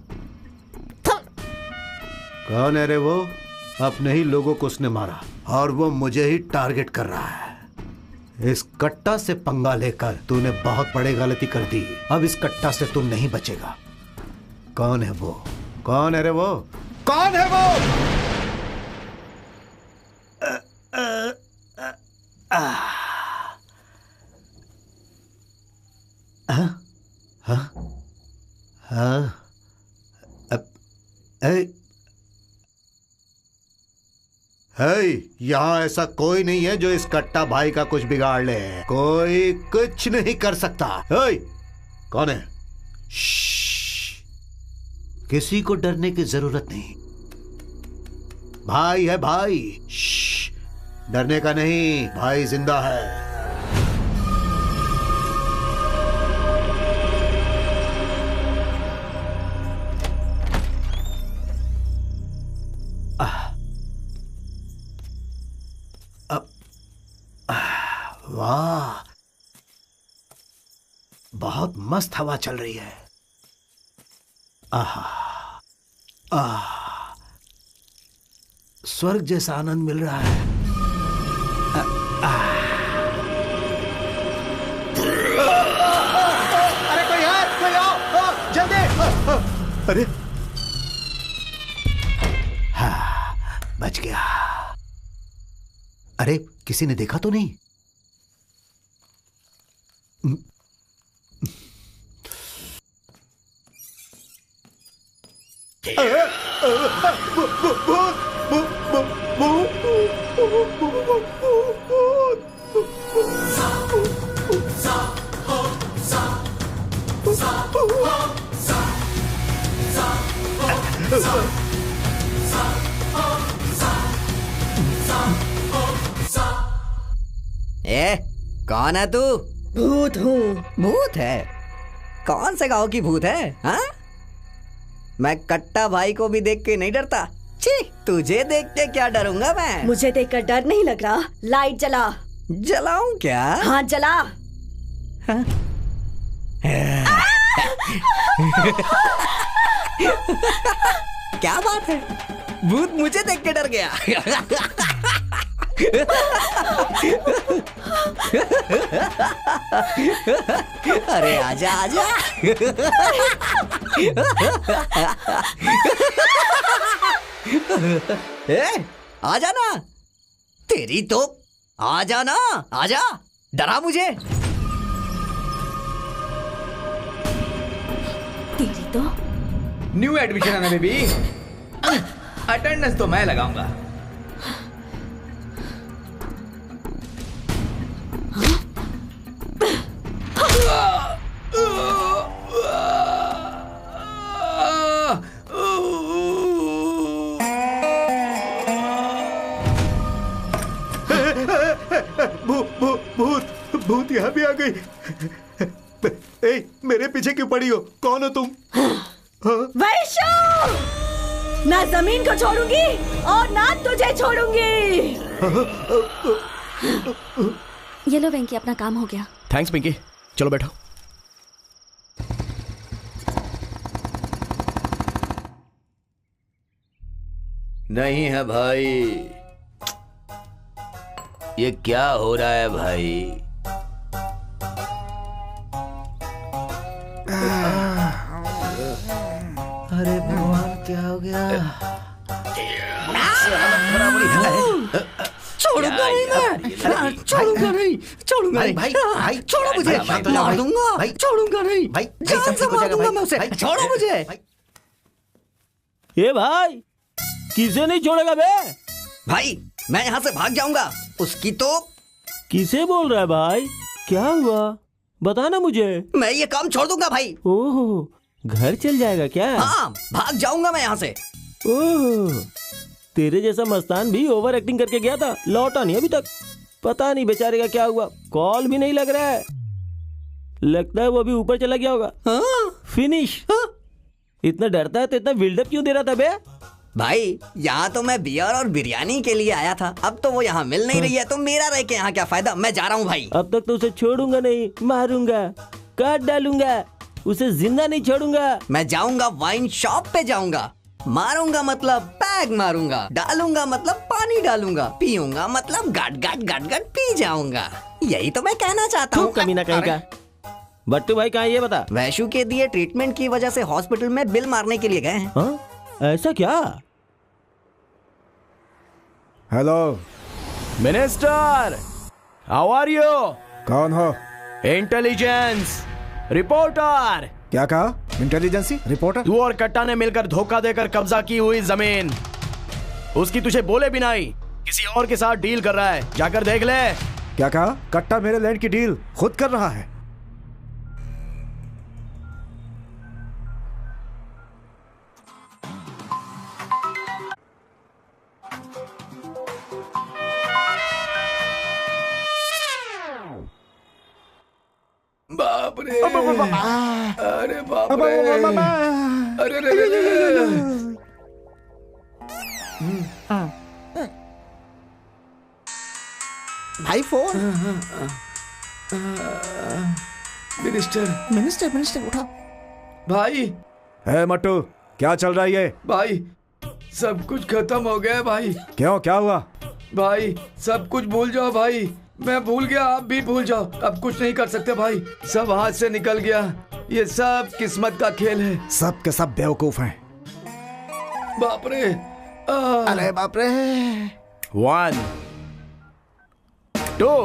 कौन है रे वो? अपने ही लोगों को उसने मारा और वो मुझे ही टारगेट कर रहा है। इस कट्टा से पंगा लेकर तूने बहुत बड़ी गलती कर दी। अब इस कट्टा से तू नहीं बचेगा। कौन है वो? कौन है रे वो? कौन है वो? यहाँ ऐसा कोई नहीं है जो इस कट्टा भाई का कुछ बिगाड़ ले। कोई कुछ नहीं कर सकता। कौन है? किसी को डरने की जरूरत नहीं। भाई है भाई। डरने का नहीं, भाई जिंदा है। वाह, बहुत मस्त हवा चल रही है। आहा, स्वर्ग जैसा आनंद मिल रहा है। अरे कोई है, कोई आओ, जल्दी। अरे हाँ, बच गया। अरे किसी ने देखा तो नहीं? कौन है तू? भूत हूँ। भूत है? कौन से गांव की भूत है? हाँ? मैं कट्टा भाई को भी देख के नहीं डरता। छी, तुझे देख के क्या डरूंगा मैं? मुझे देखकर डर नहीं लग रहा। लाइट जला। जलाऊं क्या? हाँ जला। हाँ? क्या बात है, भूत मुझे देख के डर गया। अरे आजा आजा। आजा ना, तेरी तो आजा ना, आजा, डरा मुझे। तेरी तो न्यू एडमिशन है ना बेबी, अटेंडेंस तो मैं लगाऊंगा। भूत यहाँ भी आ गई। मेरे पीछे क्यों पड़ी हो? कौन हो तुम? वैशु, ना जमीन को छोड़ूंगी और ना तुझे छोड़ूंगी। ये लो वेंकी, अपना काम हो गया। थैंक्स पिंकी, चलो बैठो। नहीं है भाई, ये क्या हो रहा है भाई? अरे भगवान, क्या हो गया? छोड़ूंगा नहीं मैं, छोड़ूंगा नहीं, छोड़ूंगा नहीं भाई, भाई, छोड़ो मुझे, मार दूंगा भाई, छोड़ूंगा नहीं भाई, जान से मार दूंगा मैं उसे, छोड़ो मुझे। ये भाई किसे नहीं छोड़ेगा बे? भाई मैं यहाँ से भाग जाऊंगा, उसकी तो। किसे बोल रहा है भाई? क्या हुआ बताना मुझे। मैं ये काम छोड़ दूंगा भाई। ओह, घर चल जाएगा क्या? हाँ, भाग जाऊंगा मैं यहाँ से। ओह, तेरे जैसा मस्तान भी ओवर एक्टिंग करके गया था, लौटा नहीं अभी तक। पता नहीं बेचारे का क्या हुआ, कॉल भी नहीं लग रहा है। लगता है वो अभी ऊपर चला गया होगा। फिनिश। इतना डरता है तो इतना बिल्डअप क्यों दे रहा था बे? भाई यहाँ तो मैं बियर और बिरयानी के लिए आया था, अब तो वो यहाँ मिल नहीं रही है, तो मेरा रह के यहाँ क्या फायदा। मैं जा रहा हूँ भाई। अब तक तो उसे छोड़ूंगा नहीं, मारूंगा, काट डालूंगा, उसे जिंदा नहीं छोड़ूंगा। मैं जाऊंगा वाइन शॉप पे जाऊंगा, मारूंगा मतलब पैग मारूंगा, डालूंगा मतलब पानी डालूंगा, पीऊंगा मतलब गट गट गट गट पी जाऊंगा। यही तो मैं कहना चाहता हूँ। कमीना कहीं का। बट्टू भाई कहाँ, ये बता। वैशु के दिए ट्रीटमेंट की वजह से हॉस्पिटल में बिल मारने के लिए गए हैं। हाँ? ऐसा क्या? Hello minister, how are you? कौन हो? Intelligence reporter. क्या कहा? Intelligency reporter? तू और कट्टा ने मिलकर धोखा देकर कब्जा की हुई जमीन, उसकी तुझे बोले बिना ही किसी और के साथ डील कर रहा है, जाकर देख ले। क्या कहा? कट्टा मेरे लैंड की डील खुद कर रहा है? बाप रे, अरे बाप रे, अरे रे रे रे। भाई फोन। मिनिस्टर उठा। भाई है मट्टू, क्या चल रहा है ये? भाई सब कुछ खत्म हो गया है भाई। क्यों, क्या हुआ? भाई सब कुछ भूल जाओ भाई, मैं भूल गया, आप भी भूल जाओ, अब कुछ नहीं कर सकते भाई, सब हाथ से निकल गया, ये सब किस्मत का खेल है। सब के सब बेवकूफ हैं। बाप रे, अरे बाप रे। 1 2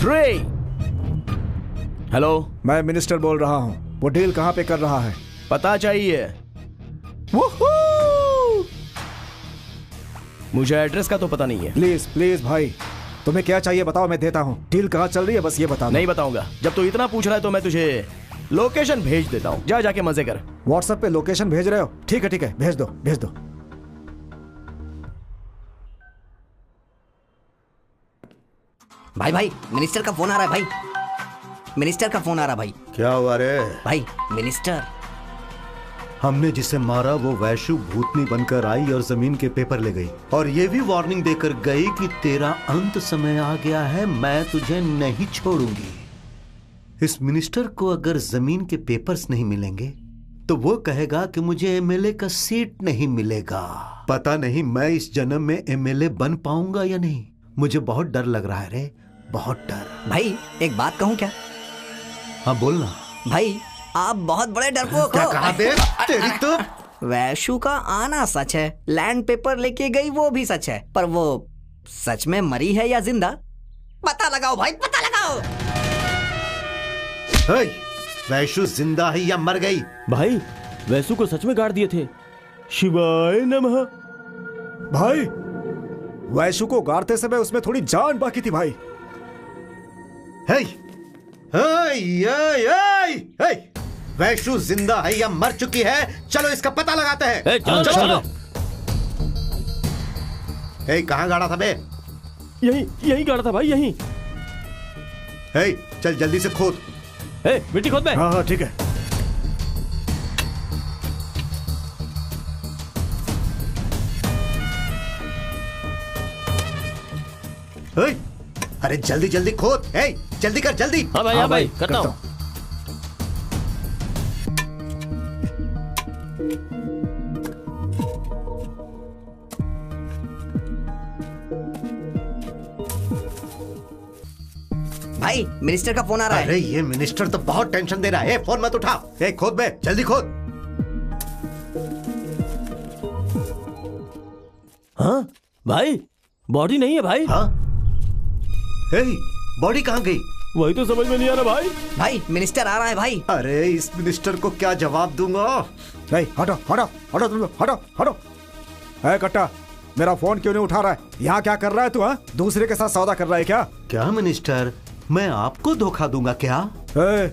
3। हेलो, मैं मिनिस्टर बोल रहा हूँ। वो डील कहाँ पे कर रहा है? पता चाहिए? मुझे एड्रेस का तो पता नहीं है। प्लीज प्लीज भाई, तुम्हें क्या चाहिए बताओ, मैं देता हूँ। डील कहाँ चल रही है बस ये बता। नहीं बताऊंगा। जब तू इतना पूछ रहा है तो मैं तुझे लोकेशन भेज देता हूँ, जा जाके मजे कर। व्हाट्सएप पे लोकेशन भेज रहे हो? ठीक है, भेज दो भेज दो। भाई भाई मिनिस्टर का फोन आ रहा है भाई, मिनिस्टर का फोन आ रहा है भाई। क्या हुआ रे? भाई मिनिस्टर, हमने जिसे मारा वो वैशु भूतनी बनकर आई और जमीन के पेपर ले गई, और ये भी वार्निंग देकर गई कि तेरा अंत समय आ गया है, मैं तुझे नहीं छोड़ूंगी। इस मिनिस्टर को अगर जमीन के पेपर्स नहीं मिलेंगे तो वो कहेगा कि मुझे एमएलए का सीट नहीं मिलेगा। पता नहीं मैं इस जन्म में एमएलए बन पाऊंगा या नहीं। मुझे बहुत डर लग रहा है रे, बहुत डर। भाई एक बात कहूँ क्या? हाँ बोलना। भाई आप बहुत बड़े डरपोक हो। क्या कहा बे? तेरी तो। वैशु का आना सच है, लैंड पेपर लेके गई वो भी सच है, पर वो सच में मरी है या जिंदा? पता लगाओ भाई, पता लगाओ। वैशु जिंदा है या मर गई? भाई वैशु को सच में गाड़ दिए थे। शिवाय नमः। भाई वैशु को गाड़ते समय उसमें थोड़ी जान बाकी थी भाई। वैशु जिंदा है या मर चुकी है, चलो इसका पता लगाते हैं। चलो। कहाँ गाड़ा था बे? यही गाड़ा था भाई, यही। चल जल्दी से खोद। मिट्टी खोद में। हाँ ठीक है। अरे जल्दी जल्दी खोद, जल्दी कर जल्दी। हाँ भाई करता हूँ। भाई मिनिस्टर का फोन आ रहा है। अरे ये मिनिस्टर तो बहुत टेंशन दे रहा है। फोन मत उठा। खोद बे, जल्दी खोद। हाँ भाई, बॉडी नहीं है भाई। हाँ, बॉडी कहाँ गई? वही तो समझ में नहीं आ रहा भाई। भाई मिनिस्टर आ रहा है भाई। अरे इस मिनिस्टर को क्या जवाब दूंगा? नहीं, हटो हटो हटो तुम लोग, हटो हटो। है कट्टा, मेरा फोन क्यों नहीं उठा रहा है? यहाँ क्या कर रहा है तू? हाँ, दूसरे के साथ सौदा कर रहा है क्या? क्या मिनिस्टर, मैं आपको धोखा दूंगा क्या?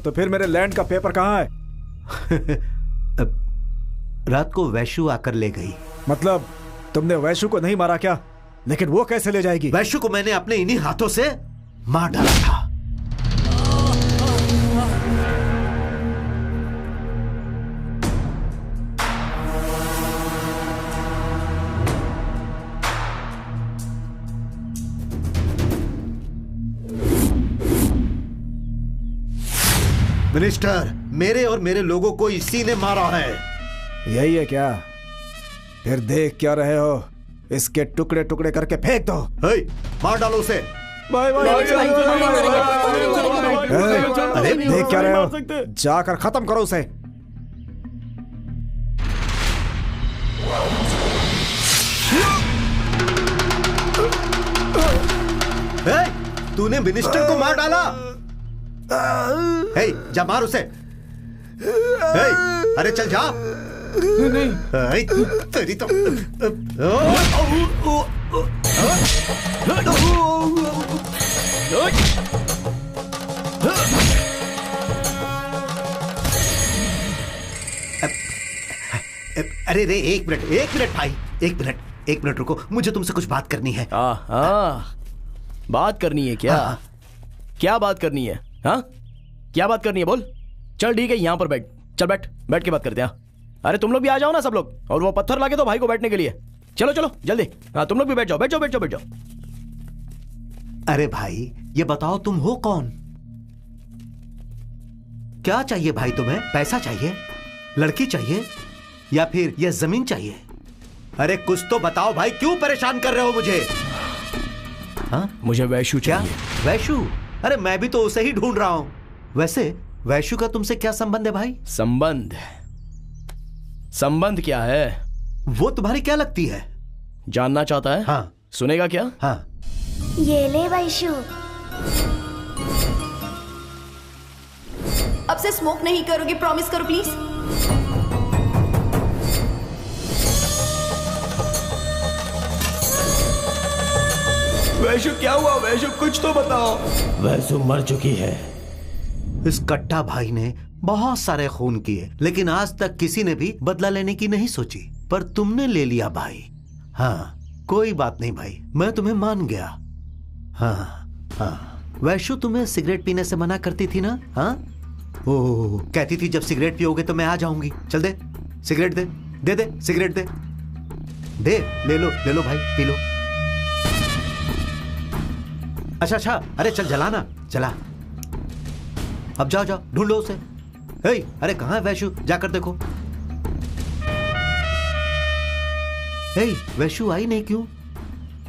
तो फिर मेरे लैंड का पेपर कहाँ है? रात को वैशु आकर ले गई। मतलब तुमने वैशु को नहीं मारा क्या? लेकिन वो कैसे ले जाएगी? वैशु को मैंने अपने इन्हीं हाथों से मार डाला था। मिनिस्टर, मेरे और मेरे लोगों को इसी ने मारा है। यही है क्या? फिर देख क्या रहे हो? इसके टुकड़े टुकड़े करके फेंक दो। मार डालो उसे। अरे देख क्या रहे हो? जाकर खत्म करो उसे। तूने मिनिस्टर को मार डाला। जा मार उसे। अरे चल जा। नहीं तेरी तो अरे रे, एक मिनट भाई, एक मिनट रुको, मुझे तुमसे कुछ बात करनी है। बात करनी है क्या? क्या बात करनी है? हाँ, क्या बात करनी है बोल। चल ठीक है, यहाँ पर बैठ। चल बैठ के बात करते हैं। अरे तुम लोग भी आ जाओ ना सब लोग, और वो पत्थर लाके दो भाई को बैठने के लिए। चलो जल्दी। हाँ, तुम लोग भी बैठ जाओ। अरे भाई ये बताओ, तुम हो कौन? क्या चाहिए भाई तुम्हें? पैसा चाहिए, लड़की चाहिए, या फिर यह जमीन चाहिए? अरे कुछ तो बताओ भाई, क्यों परेशान कर रहे हो मुझे? हाँ, मुझे वैशु चाहिए। वैशु? अरे मैं भी तो उसे ही ढूंढ रहा हूं। वैसे वैशु का तुमसे क्या संबंध है भाई? संबंध क्या है? वो तुम्हारी क्या लगती है? जानना चाहता है? हाँ। सुनेगा क्या? हाँ। ये ले वैशु। अब से स्मोक नहीं करोगे, प्रॉमिस करो प्लीज। वैशु क्या हुआ? वैशु कुछ तो बताओ। वैशु मर चुकी है। इस कट्टा भाई ने बहुत सारे खून किए, लेकिन आज तक किसी ने भी बदला लेने की नहीं सोची, पर तुमने ले लिया भाई। हाँ, कोई बात नहीं भाई, मैं तुम्हें मान गया। हाँ, वैशु तुम्हें सिगरेट पीने से मना करती थी ना? हाँ, ओह, कहती थी जब सिगरेट पियोगे तो मैं आ जाऊंगी। चल दे सिगरेट, दे सिगरेट दे, ले लो भाई, पी लो। अच्छा, अरे चल जलाना, चला। अब जाओ ढूंढो उसे। अरे कहाँ है वैशु? जाकर देखो। वैशु आई नहीं क्यों?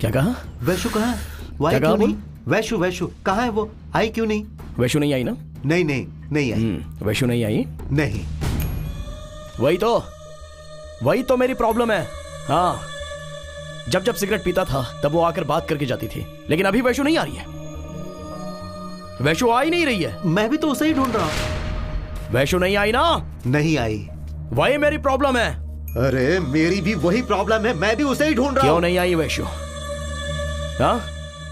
क्या कहा? वैशु कहाँ है? वो आई क्यों नहीं? वैशु कहाँ है? वो आई क्यों नहीं? वैशु नहीं आई ना? नहीं आई। वैशु नहीं आई? नहीं। वही तो मेरी प्रॉब्लम है। हाँ, जब सिगरेट पीता था तब वो आकर बात करके जाती थी, लेकिन अभी वैशु नहीं आ रही है। वैशु आ ही नहीं रही है। मैं भी तो उसे ही ढूंढ रहा हूँ। वैशु नहीं आई ना? नहीं आई। वही मेरी प्रॉब्लम है। अरे मेरी भी वही प्रॉब्लम है, मैं भी उसे ही ढूंढ रहा हूँ। क्यों नहीं आई वैशु? हाँ,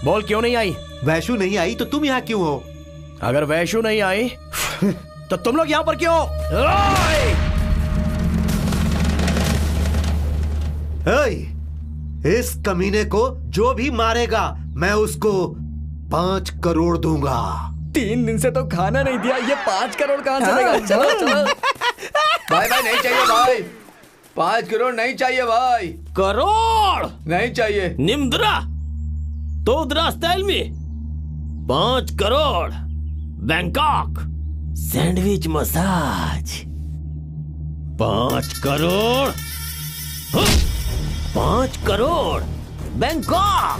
बोल क्यों नहीं आई? वैशु नहीं आई तो तुम यहाँ क्यों हो? अगर वैशु नहीं आई तो तुम लोग यहाँ पर क्यों? इस कमीने को जो भी मारेगा मैं उसको 5 करोड़ दूंगा। 3 दिन से तो खाना नहीं दिया, ये 5 करोड़ कहाँ से देगा? चलो भाई नहीं चाहिए भाई, 5 करोड़ नहीं चाहिए भाई। करोड़ नहीं चाहिए। निम्द्रा तो स्टाइल में 5 crore. Bangkok sandwich massage 5 crore. 5 crore Bangkok.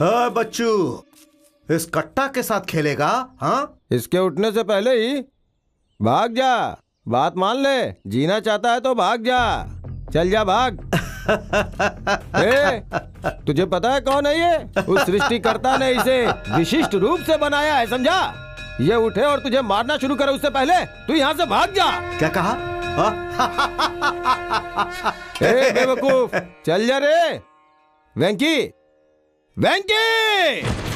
हाँ बच्चू, इस कट्टा के साथ खेलेगा? हाँ, इसके उठने से पहले ही भाग जा। बात मान ले, जीना चाहता है तो भाग जा। चल जा, भाग। तुझे पता है कौन है ये? उस सृष्टिकर्ता ने इसे विशिष्ट रूप से बनाया है, समझा? ये उठे और तुझे मारना शुरू करे उससे पहले तू यहाँ से भाग जा। क्या कहा? बेवकूफ, चल जा रे। वेंकी, वेंकी!